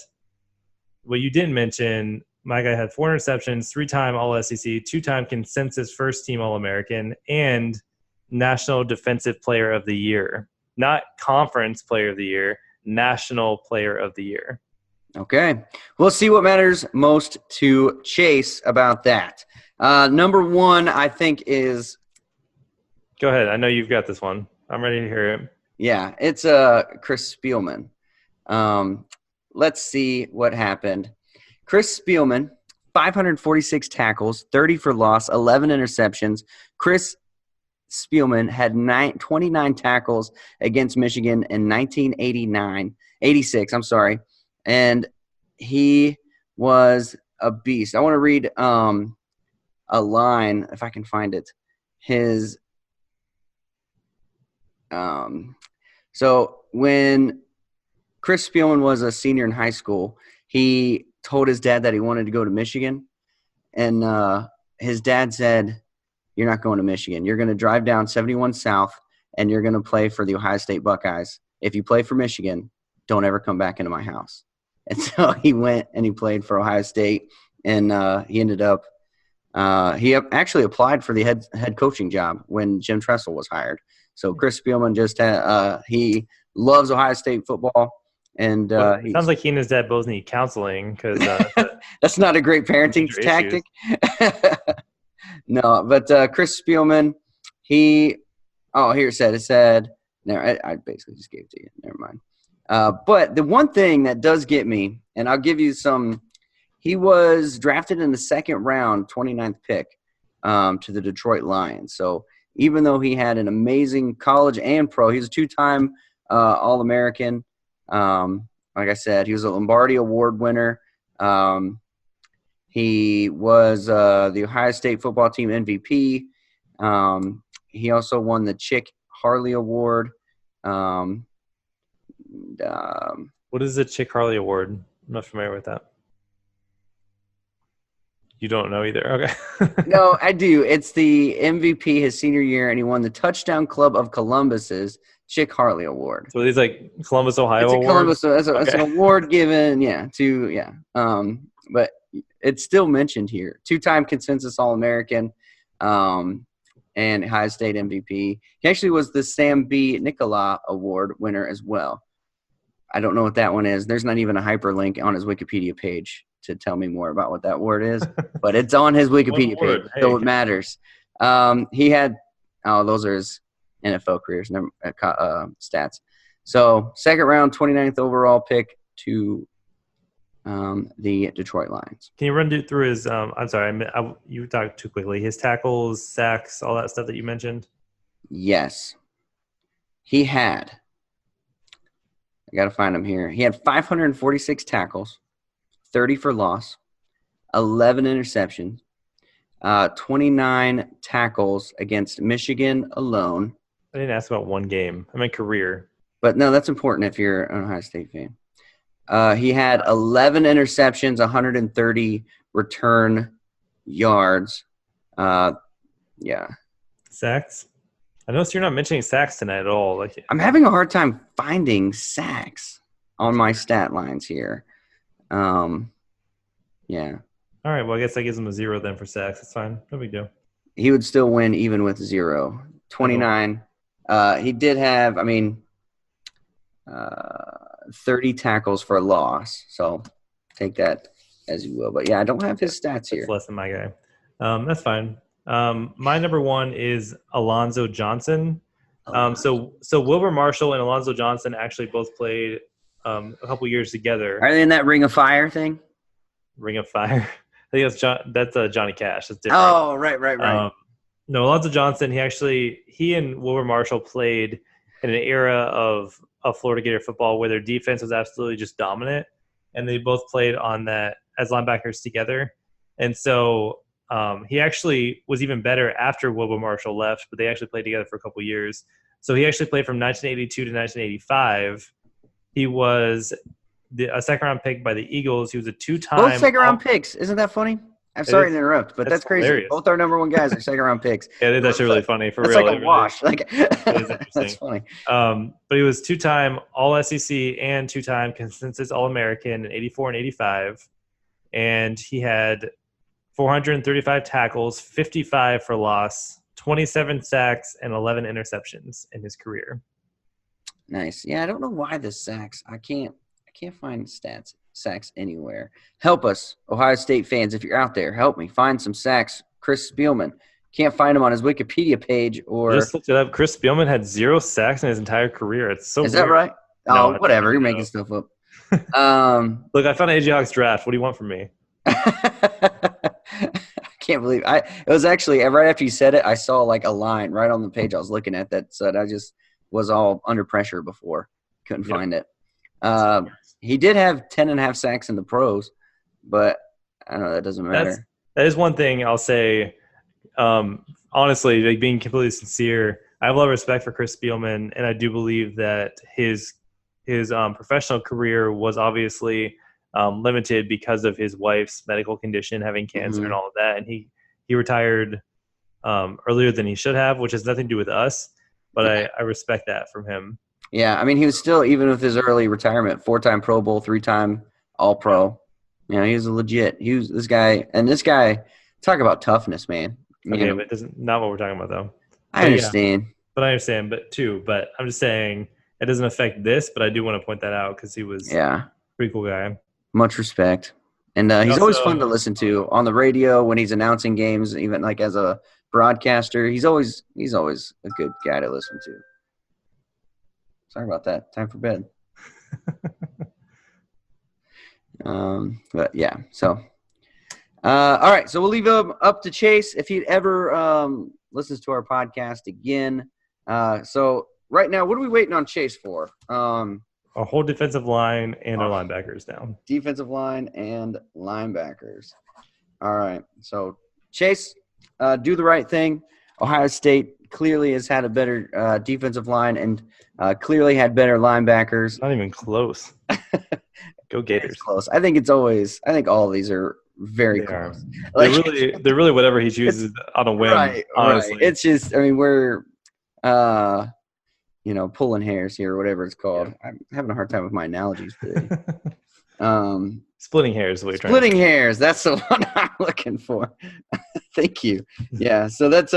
what you didn't mention, my guy had 4 interceptions, 3-time All-SEC, 2-time consensus first-team All-American, and National Defensive Player of the Year. Not Conference Player of the Year, National Player of the Year. Okay. We'll see what matters most to Chase about that. Number 1, I think, is – Go ahead. I know you've got this one. I'm ready to hear it. Yeah, it's Chris Spielman. Let's see what happened. Chris Spielman, 546 tackles, 30 for loss, 11 interceptions. Chris Spielman had 29 tackles against Michigan in 86, and he was a beast. I want to read a line, if I can find it. So when Chris Spielman was a senior in high school, he told his dad that he wanted to go to Michigan. And his dad said, "You're not going to Michigan. You're going to drive down 71 South, and you're going to play for the Ohio State Buckeyes. If you play for Michigan, don't ever come back into my house." And so he went and he played for Ohio State, and he ended up he actually applied for the head coaching job when Jim Tressel was hired. So Chris Spielman he loves Ohio State football. And it sounds like he and his dad both need counseling because that's not a great parenting tactic. No, but Chris Spielman, here it said, no, I basically just gave it to you. Never mind. But the one thing that does get me, and I'll give you some, he was drafted in the second round, 29th pick to the Detroit Lions. So even though he had an amazing college and pro, he's a two-time All-American. Like I said, he was a Lombardi Award winner. He was the Ohio State football team MVP. He also won the Chick Harley Award. What is the Chick Harley Award? I'm not familiar with that. You don't know either? Okay. No, I do. It's the MVP his senior year, and he won the Touchdown Club of Columbus's Chick Harley Award. So these like Columbus, Ohio it's a award? Columbus, it's an award given, but it's still mentioned here. Two-time consensus All-American and Ohio State MVP. He actually was the Sam B. Nicola Award winner as well. I don't know what that one is. There's not even a hyperlink on his Wikipedia page to tell me more about what that word is, but it's on his Wikipedia page, so it matters. He had those are his NFL careers, stats. So second round, 29th overall pick to the Detroit Lions. Can you run through his? I'm sorry, you talked too quickly. His tackles, sacks, all that stuff that you mentioned. Yes, he had. I got to find him here. He had 546 tackles, 30 for loss, 11 interceptions, 29 tackles against Michigan alone. I didn't ask about one game. I meant career. But no, that's important if you're an Ohio State fan. He had 11 interceptions, 130 return yards. Sacks? I noticed you're not mentioning sacks tonight at all. I'm having a hard time finding sacks on my stat lines here. Yeah. All right, well, I guess that gives him a 0 then for sacks. That's fine. No big deal. He would still win even with 0. 29. He did have, 30 tackles for a loss. So take that as you will. But, yeah, I don't have his stats here. That's less than my guy. That's fine. My number one is Alonzo Johnson. So Wilbur Marshall and Alonzo Johnson actually both played a couple years together. Are they in that Ring of Fire thing? Ring of Fire? I think that's Johnny Cash. That's different. Oh, right. No, Alonzo Johnson, he and Wilbur Marshall played in an era of Florida Gator football where their defense was absolutely just dominant, and they both played on that as linebackers together. And so he actually was even better after Wilbur Marshall left, but they actually played together for a couple years. So he actually played from 1982 to 1985. He was a second-round pick by the Eagles. He was a two-time – both second-round picks. Isn't that funny? I'm sorry to interrupt, but that's crazy. Hilarious. Both our number one guys are second-round picks. Yeah, that's really funny. For that's real. like a wash. It is interesting. That's funny. But he was two-time All-SEC and two-time consensus All-American in 84 and 85. And he had 435 tackles, 55 for loss, 27 sacks, and 11 interceptions in his career. Nice. Yeah, I don't know why the sacks. I can't find sacks anywhere. Help us, Ohio State fans, if you're out there. Help me find some sacks. Chris Spielman. Can't find him on his Wikipedia page or. Just looked it up. Chris Spielman had 0 sacks in his entire career. It's so. Is weird. that right? No, whatever. You're making stuff up. Look, I found AJ Hawk's draft. What do you want from me? I can't believe it was actually right after you said it. I saw like a line right on the page I was looking at that said I just was all under pressure before. Couldn't find it. He did have 10.5 sacks in the pros, but I don't know. That doesn't matter. That is one thing I'll say. Honestly, like being completely sincere, I have a lot of respect for Chris Spielman, and I do believe that his professional career was obviously limited because of his wife's medical condition, having cancer and all of that. And he retired earlier than he should have, which has nothing to do with us. But I respect that from him. Yeah, I mean, he was still, even with his early retirement, 4-time Pro Bowl, 3-time All-Pro. You know, he was this guy, talk about toughness, man. Okay, but it's not what we're talking about, though. I understand. Yeah, but I understand, but I'm just saying it doesn't affect this, but I do want to point that out because he was a pretty cool guy. Much respect. And he's also, always fun to listen to on the radio when he's announcing games, even like as a broadcaster. He's always a good guy to listen to. Sorry about that. Time for bed. But yeah, so all right, so we'll leave him up to Chase if he ever listens to our podcast again. So right now, what are we waiting on Chase for? Our whole defensive line and our linebackers down. Defensive line and linebackers. All right, so Chase, do the right thing. Ohio State clearly has had a better defensive line and clearly had better linebackers. Not even close. Go Gators. It's close. I think all of these are very close. They're really whatever he chooses on a whim. Right, honestly. Right. It's just, I mean, we're pulling hairs here or whatever it's called. Yeah. I'm having a hard time with my analogies today. Splitting hairs is what you're trying Splitting hairs, that's the one I'm looking for. Thank you. Yeah, so that's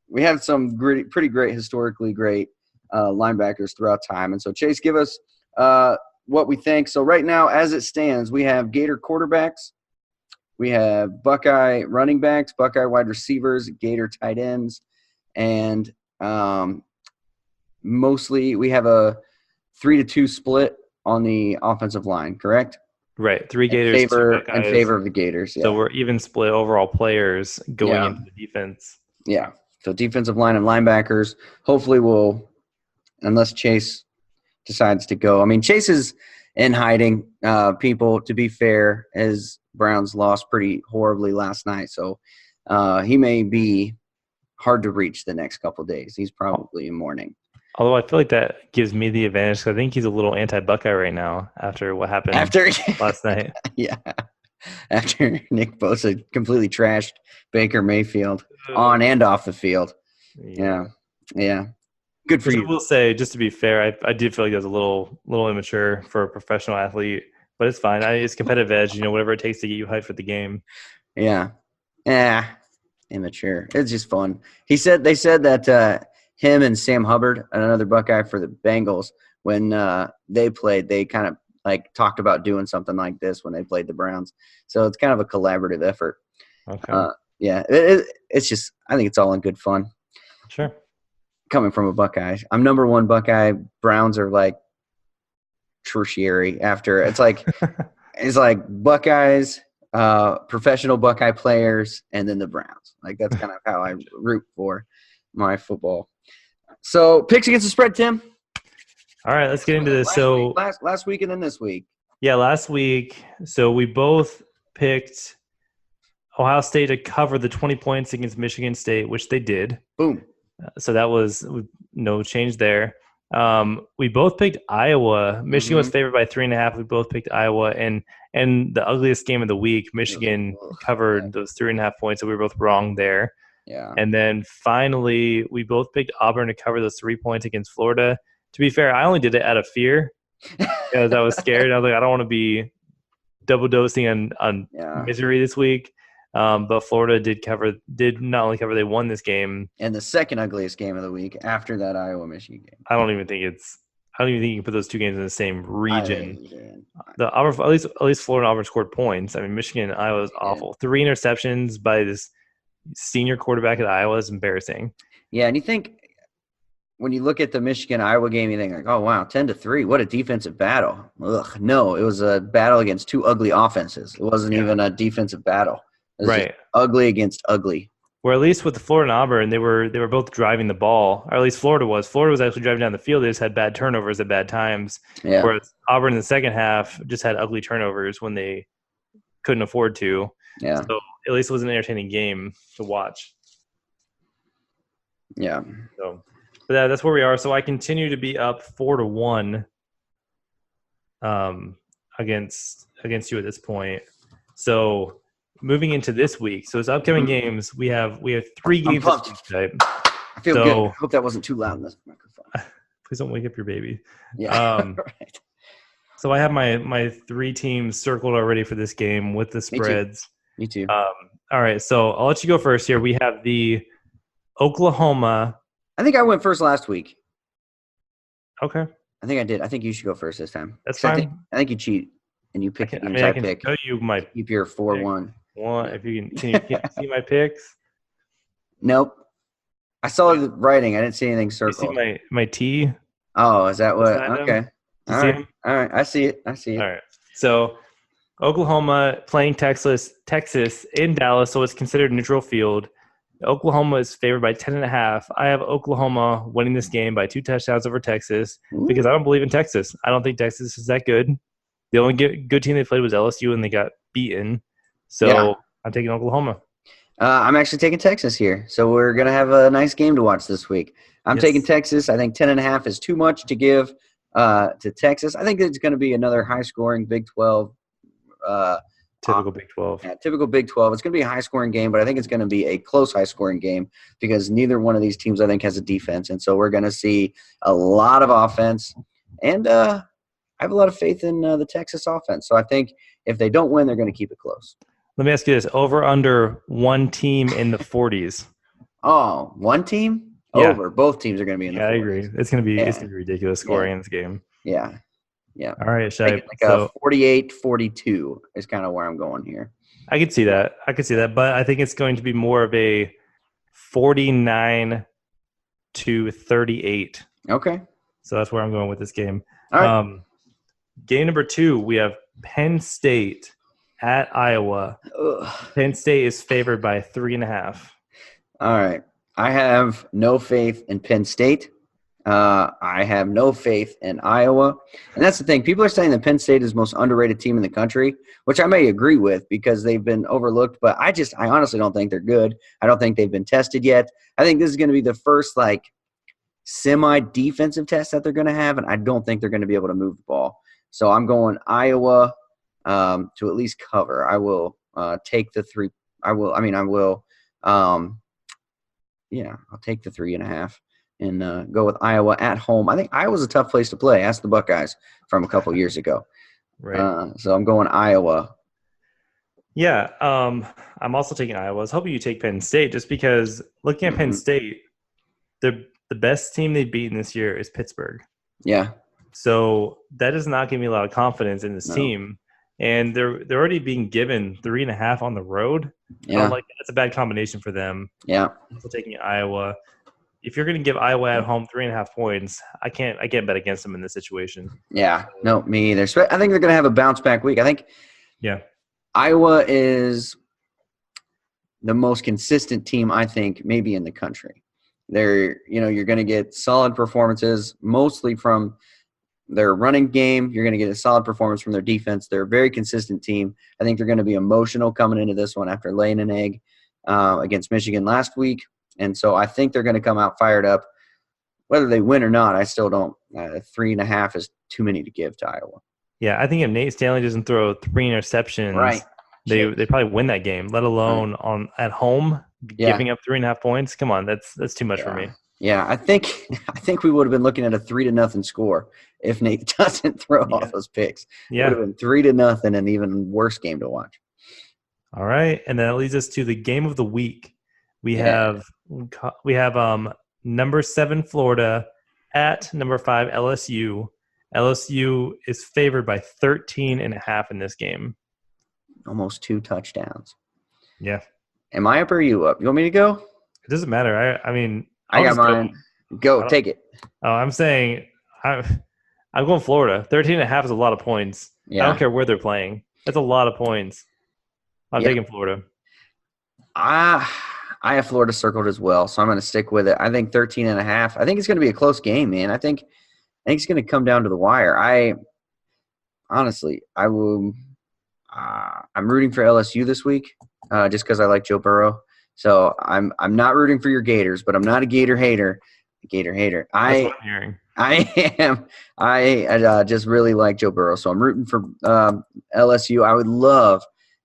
we have some pretty great, historically great linebackers throughout time. And so Chase, give us what we think. So right now, as it stands, we have Gator quarterbacks, we have Buckeye running backs, Buckeye wide receivers, Gator tight ends, and mostly we have a 3-2 split on the offensive line, correct? Right, 3 Gators in favor of the Gators. Yeah. So we're even split overall players going into the defense. Yeah, so defensive line and linebackers. Hopefully we'll, unless Chase decides to go. I mean, Chase is in hiding. People, to be fair, as Browns lost pretty horribly last night, so he may be hard to reach the next couple of days. He's probably in mourning. Although I feel like that gives me the advantage because I think he's a little anti-Buckeye right now after what happened last night. Yeah. After Nick Bosa completely trashed Baker Mayfield on and off the field. Yeah. Good for you. I will say, just to be fair, I did feel like it was a little immature for a professional athlete, but it's fine. It's competitive edge, whatever it takes to get you hyped for the game. Yeah. Immature. It's just fun. They said that him and Sam Hubbard, another Buckeye for the Bengals, when they played, they kind of like talked about doing something like this when they played the Browns. So it's kind of a collaborative effort. Okay. It's just, I think it's all in good fun. Sure. Coming from a Buckeye, I'm number one Buckeye. Browns are like tertiary after. It's like Buckeyes, professional Buckeye players, and then the Browns. Like that's kind of how I root for my football. So picks against the spread, Tim. All right, let's get into this. Last week and then this week. Yeah, last week. So we both picked Ohio State to cover the 20 points against Michigan State, which they did. Boom. So that was no change there. We both picked Iowa. Michigan was favored by 3.5. We both picked Iowa, and the ugliest game of the week, Michigan covered those 3.5 points. So we were both wrong there. Yeah. And then finally, we both picked Auburn to cover those 3 points against Florida. To be fair, I only did it out of fear because I was scared. I was like, I don't want to be double dosing on misery this week. But Florida did not only cover, they won this game. And the second ugliest game of the week after that Iowa-Michigan game. I don't even think you can put those two games in the same region. The Auburn, at least Florida and Auburn scored points. I mean, Michigan and Iowa is awful. 3 interceptions by this senior quarterback at Iowa is embarrassing. Yeah, and you think when you look at the Michigan-Iowa game, you think like, oh, wow, 10-3, what a defensive battle. Ugh, no, it was a battle against 2 ugly offenses. It wasn't even a defensive battle. It was just ugly against ugly. Where at least with the Florida and Auburn, they were both driving the ball, or at least Florida was. Florida was actually driving down the field. They just had bad turnovers at bad times. Yeah. Whereas Auburn in the second half just had ugly turnovers when they couldn't afford to. Yeah. So at least it was an entertaining game to watch. Yeah. So, but that's where we are. So I continue to be up 4-1 against you at this point. So moving into this week, so it's upcoming games. We have 3 games this week, type. I feel good. I hope that wasn't too loud in this microphone. Please don't wake up your baby. Yeah. Right. So I have my 3 teams circled already for this game with the spreads. Me too. All right, so I'll let you go first here. We have the Oklahoma. I think I went first last week. Okay. I think I did. I think you should go first this time. That's fine. I think you cheat and you pick. I can tell you my keep your 4-1. If you can you see my picks? Nope. I saw the writing. I didn't see anything circled. You see my T? Oh, is that what? Okay. All right. I see it. All right. So Oklahoma playing Texas in Dallas, so it's considered neutral field. Oklahoma is favored by 10.5. I have Oklahoma winning this game by 2 touchdowns over Texas because I don't believe in Texas. I don't think Texas is that good. The only good team they played was LSU, and they got beaten. So I'm taking Oklahoma. I'm actually taking Texas here. So we're going to have a nice game to watch this week. I'm taking Texas. I think 10.5 is too much to give to Texas. I think it's going to be another high-scoring Big 12. Typical Big 12. Yeah, typical Big 12. It's going to be a high-scoring game, but I think it's going to be a close high-scoring game because neither one of these teams, I think, has a defense. And so we're going to see a lot of offense. And I have a lot of faith in the Texas offense. So I think if they don't win, they're going to keep it close. Let me ask you this. Over under one team in the 40s. Oh, one team? Yeah. Over. Both teams are going to be in the 40s. I agree. It's going to be ridiculous scoring in this game. Yeah. Yeah. All right, Shai. Like a 48-42 is kind of where I'm going here. I could see that. But I think it's going to be more of a 49-38. Okay. So that's where I'm going with this game. All right. Game number 2, we have Penn State at Iowa. Ugh. Penn State is favored by 3.5. All right. I have no faith in Penn State. I have no faith in Iowa. And that's the thing. People are saying that Penn State is the most underrated team in the country, which I may agree with because they've been overlooked. But I honestly don't think they're good. I don't think they've been tested yet. I think this is going to be the first, semi-defensive test that they're going to have, and I don't think they're going to be able to move the ball. So I'm going Iowa to at least cover. I will take the 3. I'll take the 3.5 and go with Iowa at home. I think Iowa's a tough place to play. Ask the Buckeyes from a couple years ago. Right. So I'm going Iowa. Yeah, I'm also taking Iowa. I was hoping you take Penn State just because looking at Penn State, the best team they've beaten this year is Pittsburgh. Yeah. So that does not give me a lot of confidence in this team. And they're already being given 3.5 on the road. Yeah. That's a bad combination for them. Yeah. I'm still taking Iowa. If you're going to give Iowa at home 3.5 points, I can't bet against them in this situation. Yeah. No, me either. So I think they're going to have a bounce back week. I think Iowa is the most consistent team, I think, maybe in the country. You're going to get solid performances mostly from their running game. You're going to get a solid performance from their defense. They're a very consistent team. I think they're going to be emotional coming into this one after laying an egg against Michigan last week. And so I think they're going to come out fired up. Whether they win or not, I still don't. 3.5 is too many to give to Iowa. Yeah, I think if Nate Stanley doesn't throw 3 interceptions, they probably win that game, let alone at home giving up 3.5 points. Come on, that's too much for me. Yeah, I think we would have been looking at a 3-0 score if Nate doesn't throw all those picks. Yeah. It would have been 3-0, an even worse game to watch. All right, and that leads us to the game of the week. We have number 7 Florida at number 5 LSU. LSU is favored by 13.5 in this game. Almost 2 touchdowns. Yeah. Am I up or are you up? You want me to go? It doesn't matter. I got mine. Go, take it. Oh, I'm saying I'm going Florida. 13.5 is a lot of points. Yeah. I don't care where they're playing. That's a lot of points. I'm taking Florida. I have Florida circled as well, so I'm going to stick with it. I think 13.5. I think it's going to be a close game, man. I think it's going to come down to the wire. I'm rooting for LSU this week just because I like Joe Burrow. So I'm not rooting for your Gators, but I'm not a Gator hater. That's what I'm hearing. I am. I just really like Joe Burrow, so I'm rooting for LSU. I would love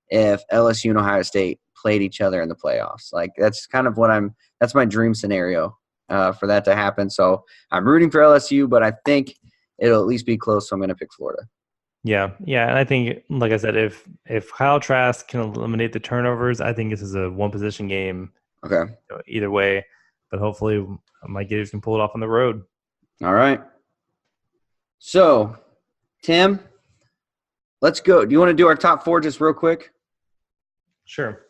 if LSU and Ohio State played each other in the playoffs. Like that's kind of that's my dream scenario for that to happen. So I'm rooting for LSU, but I think it'll at least be close. So I'm going to pick Florida. Yeah, and I think, like I said, if Kyle Trask can eliminate the turnovers, I think this is a one-position game. Okay. Either way, but hopefully my Gators can pull it off on the road. All right. So, Tim, let's go. Do you want to do our top 4 just real quick? Sure.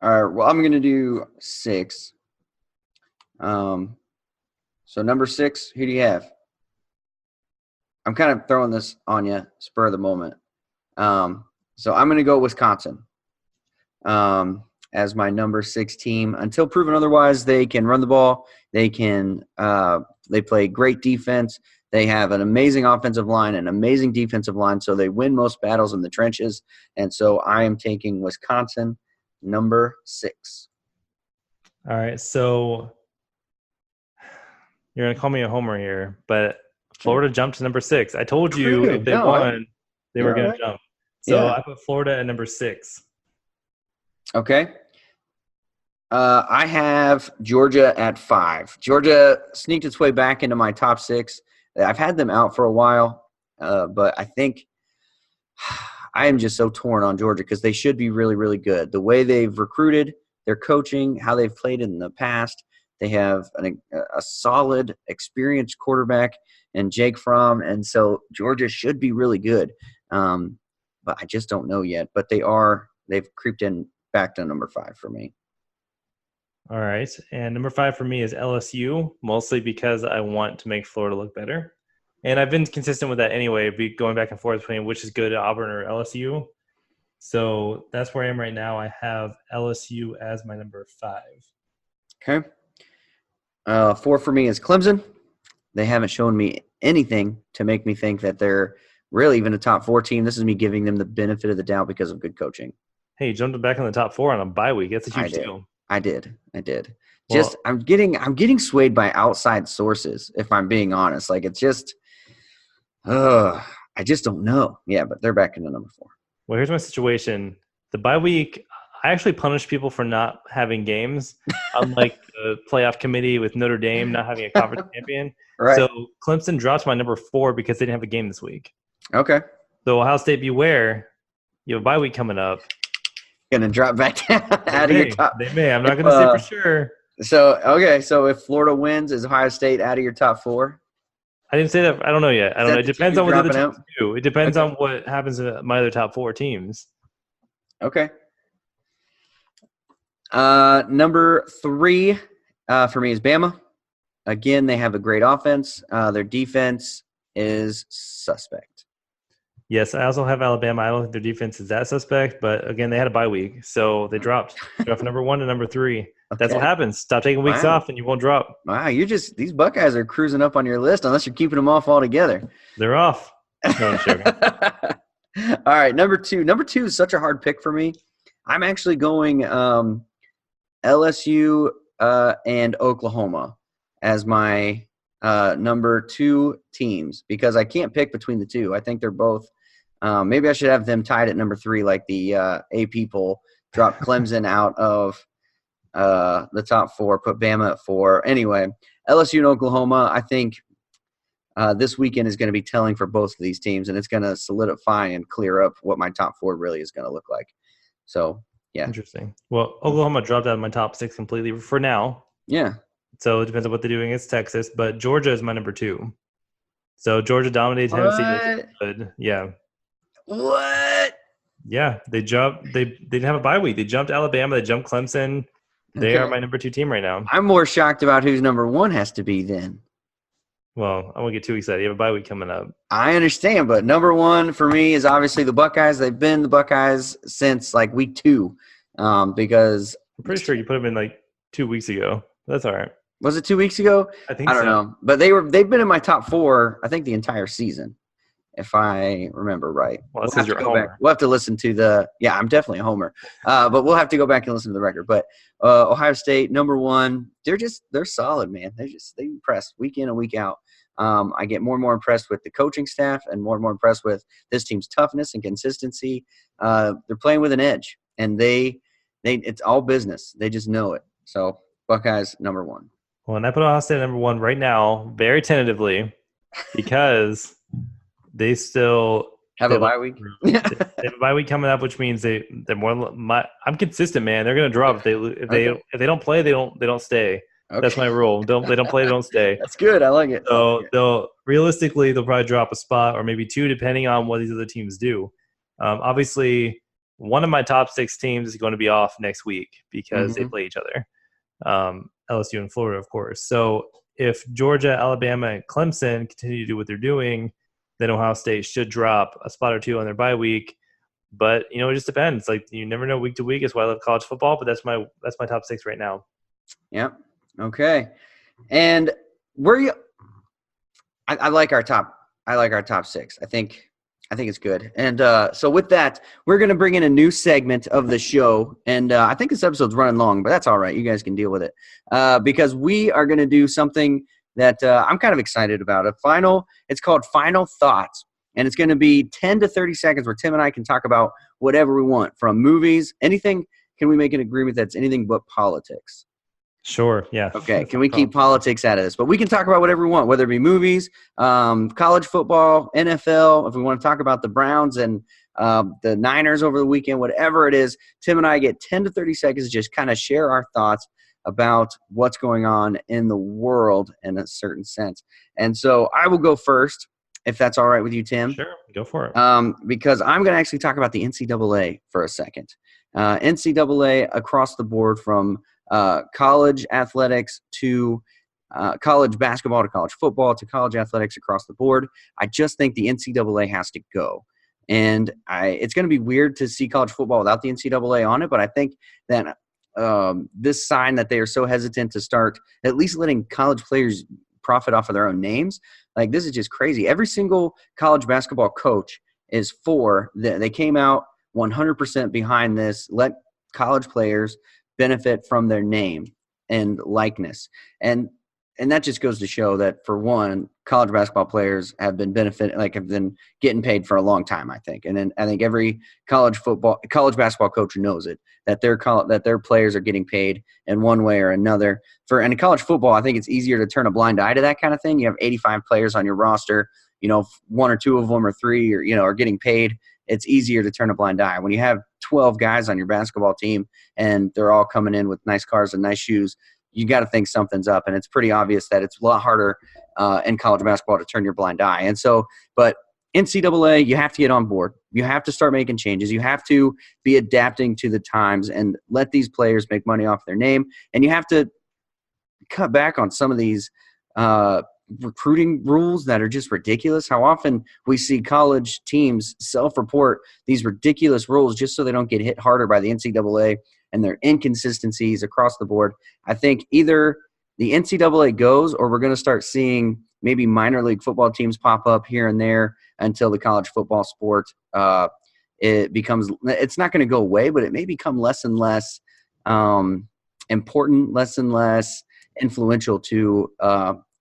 All right. Well, I'm going to do 6. So number 6, who do you have? I'm kind of throwing this on you, spur of the moment. So I'm going to go Wisconsin as my number 6 team. Until proven otherwise, they can run the ball. They can. They play great defense. They have an amazing offensive line, an amazing defensive line. So they win most battles in the trenches. And so I am taking Wisconsin, number 6. All right. So you're going to call me a homer here, but Florida jumped to number 6. I told you if they won, they were going to jump. So I put Florida at number 6. Okay. I have Georgia at 5. Georgia sneaked its way back into my top 6. I've had them out for a while, but I think I am just so torn on Georgia because they should be really, really good. The way they've recruited, their coaching, how they've played in the past, they have a solid, experienced quarterback and Jake Fromm, and so Georgia should be really good. But I just don't know yet. But they've creeped in back to number 5 for me. All right. And number 5 for me is LSU, mostly because I want to make Florida look better. And I've been consistent with that anyway, going back and forth between which is good, Auburn or LSU. So that's where I am right now. I have LSU as my number 5. Okay. 4 for me is Clemson. They haven't shown me anything to make me think that they're really even a top 4 team. This is me giving them the benefit of the doubt because of good coaching. Hey, you jumped back in the top 4 on a bye week. That's a huge deal. I did. Well, I'm getting swayed by outside sources, if I'm being honest. Like it's just I just don't know. Yeah, but they're back into number 4. Well, here's my situation. The bye week, I actually punish people for not having games, unlike the playoff committee with Notre Dame not having a conference champion. Right. So Clemson dropped my number 4 because they didn't have a game this week. Okay. So Ohio State, beware. You have a bye week coming up. Gonna drop back down out of your top. They may. I'm not gonna say for sure. So if Florida wins, is Ohio State out of your top 4? I didn't say that. I don't know yet. I don't know. It depends on what the other teams do. It depends Okay. on what happens to my other top 4 teams. Okay. Number 3 for me is Bama. Again, they have a great offense. Their defense is suspect. Yes, I also have Alabama. I don't think their defense is that suspect, but again, they had a bye week, so they dropped. From number 1 to number 3. Okay. That's what happens. Stop taking weeks off, and you won't drop. Wow, these Buckeyes are cruising up on your list unless you're keeping them off altogether. They're off. No, I'm joking. All right, number 2. Number 2 is such a hard pick for me. I'm actually going LSU and Oklahoma as my number 2 teams because I can't pick between the two. I think they're both maybe I should have them tied at number 3 like the AP poll, drop Clemson out of the top 4, put Bama at 4. Anyway, LSU and Oklahoma, I think this weekend is going to be telling for both of these teams, and it's going to solidify and clear up what my top 4 really is going to look like. So, yeah. Interesting. Well, Oklahoma dropped out of my top 6 completely for now. Yeah. So it depends on what they're doing against Texas, but Georgia is my number 2. So Georgia dominated Tennessee. Good. Yeah. What? Yeah, they jumped. They didn't have a bye week. They jumped Alabama. They jumped Clemson. They are my number 2 team right now. I'm more shocked about who's number 1 has to be then. Well, I won't get too excited. You have a bye week coming up. I understand, but number 1 for me is obviously the Buckeyes. They've been the Buckeyes since like week 2 because I'm pretty sure you put them in like 2 weeks ago. That's all right. Was it 2 weeks ago? I think I don't know. But they've been in my top 4, I think, the entire season. if I remember right. Well, this is your homer. We'll have to listen to the – yeah, I'm definitely a homer. But we'll have to go back and listen to the record. But Ohio State, number one, they're solid, man. They impress week in and week out. I get more and more impressed with the coaching staff and more impressed with this team's toughness and consistency. They're playing with an edge, and it's all business. They just know it. So Buckeyes, number one. Well, and I put Ohio State number one right now, very tentatively, because they still have a bye week. They have a bye week coming up, which means they're more. I'm consistent, man. They're going to drop if they don't play, they don't stay. Okay. That's my rule. They don't play, they don't stay. That's good. I like it. So they'll probably drop a spot or maybe two, depending on what these other teams do. Obviously, one of my top 6 teams is going to be off next week because they play each other. LSU and Florida, of course. So if Georgia, Alabama, and Clemson continue to do what they're doing, then Ohio State should drop a spot or two on their bye week. But it just depends. Like, you never know week to week. That's why I love college football. But that's my top 6 right now. Yep. Okay. And I like our top 6. I think it's good. And so with that, we're going to bring in a new segment of the show. And I think this episode's running long, but that's all right. You guys can deal with it because we are going to do something that I'm kind of excited about. It's called Final Thoughts. And it's going to be 10 to 30 seconds where Tim and I can talk about whatever we want, from movies, anything. Can we make an agreement that's anything but politics? Sure, yeah. Okay, can we keep politics out of this? But we can talk about whatever we want, whether it be movies, college football, NFL, if we want to talk about the Browns and the Niners over the weekend, whatever it is. Tim and I get 10 to 30 seconds to just kind of share our thoughts about what's going on in the world in a certain sense. And so I will go first, if that's all right with you, Tim. Sure, go for it. Because I'm going to actually talk about the NCAA for a second. NCAA across the board, from college athletics to college basketball to college football to college athletics across the board. I just think the NCAA has to go. And it's going to be weird to see college football without the NCAA on it, but I think that this sign that they are so hesitant to start at least letting college players profit off of their own names, like, this is just crazy. Every single college basketball coach is they came out 100% behind this. Let college players benefit from their name and likeness. And that just goes to show that, for one, college basketball players have been getting paid for a long time, I think. And then I think every college basketball coach knows it, that their players are getting paid in one way or another. And in college football, I think it's easier to turn a blind eye to that kind of thing. You have 85 players on your roster, one or two of them or three are getting paid. It's easier to turn a blind eye. When you have 12 guys on your basketball team and they're all coming in with nice cars and nice shoes, you got to think something's up. And it's pretty obvious that it's a lot harder in college basketball to turn your blind eye. And so, but NCAA, you have to get on board. You have to start making changes. You have to be adapting to the times and let these players make money off their name. And you have to cut back on some of these recruiting rules that are just ridiculous. How often we see college teams self-report these ridiculous rules just so they don't get hit harder by the NCAA and their inconsistencies across the board. I think either the NCAA goes, or we're going to start seeing maybe minor league football teams pop up here and there until the college football sport it's not going to go away, but it may become less and less important, less and less influential to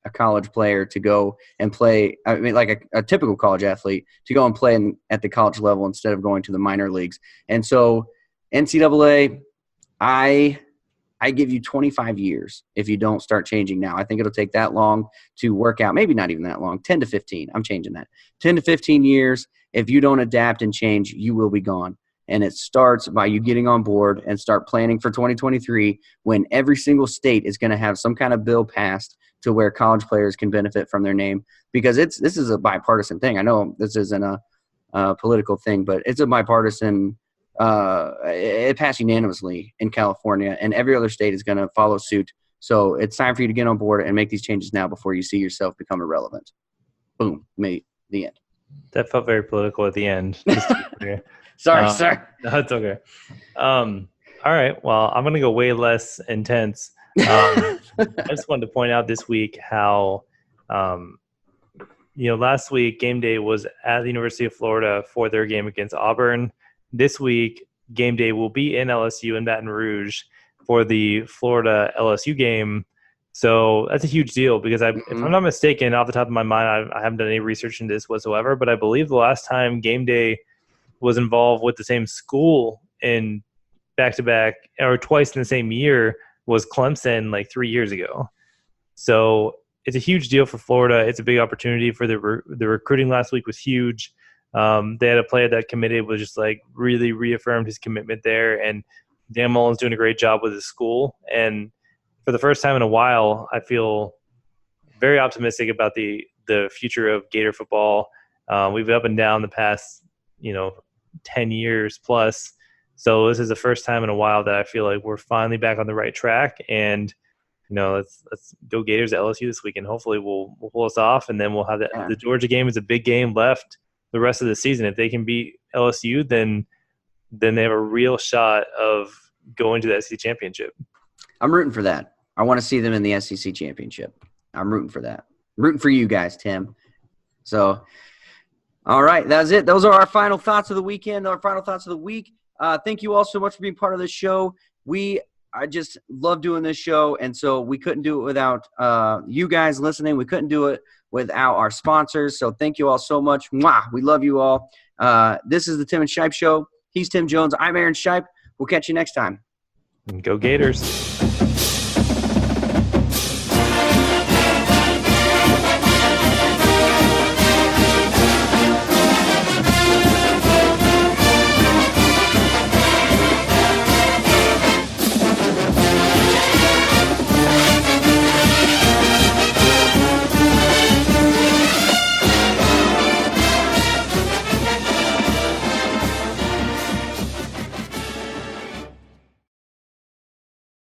a college player to go and play. I mean, like a typical college athlete to go and play at the college level instead of going to the minor leagues. And so NCAA, I give you 25 years if you don't start changing now. I think it'll take that long to work out. Maybe not even that long, 10 to 15. I'm changing that. 10 to 15 years. If you don't adapt and change, you will be gone. And it starts by you getting on board and start planning for 2023, when every single state is going to have some kind of bill passed to where college players can benefit from their name, because this is a bipartisan thing. I know this isn't a political thing, but it's a bipartisan. It passed unanimously in California, and every other state is going to follow suit. So it's time for you to get on board and make these changes now before you see yourself become irrelevant. Boom, mate. The end. That felt very political at the end. Sorry. No, it's okay. All right. Well, I'm going to go way less intense. I just wanted to point out this week how last week game day was at the University of Florida for their game against Auburn. This week, game day will be in LSU in Baton Rouge for the Florida LSU game. So that's a huge deal because if I'm not mistaken, off the top of my mind, I haven't done any research into this whatsoever, but I believe the last time game day was involved with the same school in back-to-back or twice in the same year was Clemson like 3 years ago. So it's a huge deal for Florida. It's a big opportunity for the recruiting last week was huge. They had a player that committed, was just like really reaffirmed his commitment there. And Dan Mullen's doing a great job with his school. And for the first time in a while, I feel very optimistic about the future of Gator football. We've been up and down the past, 10 years plus. So this is the first time in a while that I feel like we're finally back on the right track. And, let's go Gators at LSU this weekend. Hopefully we'll pull us off, and then we'll have the Georgia game is a big game left the rest of the season. If they can beat LSU, then they have a real shot of going to the SEC championship. I'm rooting for that. I want to see them in the SEC championship. I'm rooting for that. I'm rooting for you guys, Tim. So, all right, that's it. Those are our final thoughts of the weekend, our final thoughts of the week. Thank you all so much for being part of this show. I just love doing this show, and so we couldn't do it without you guys listening. We couldn't do it without our sponsors, so thank you all so much. Mwah! We love you all. This is the Tim and Shipe Show. He's Tim Jones. I'm Aaron Shipe. We'll catch you next time. Go Gators.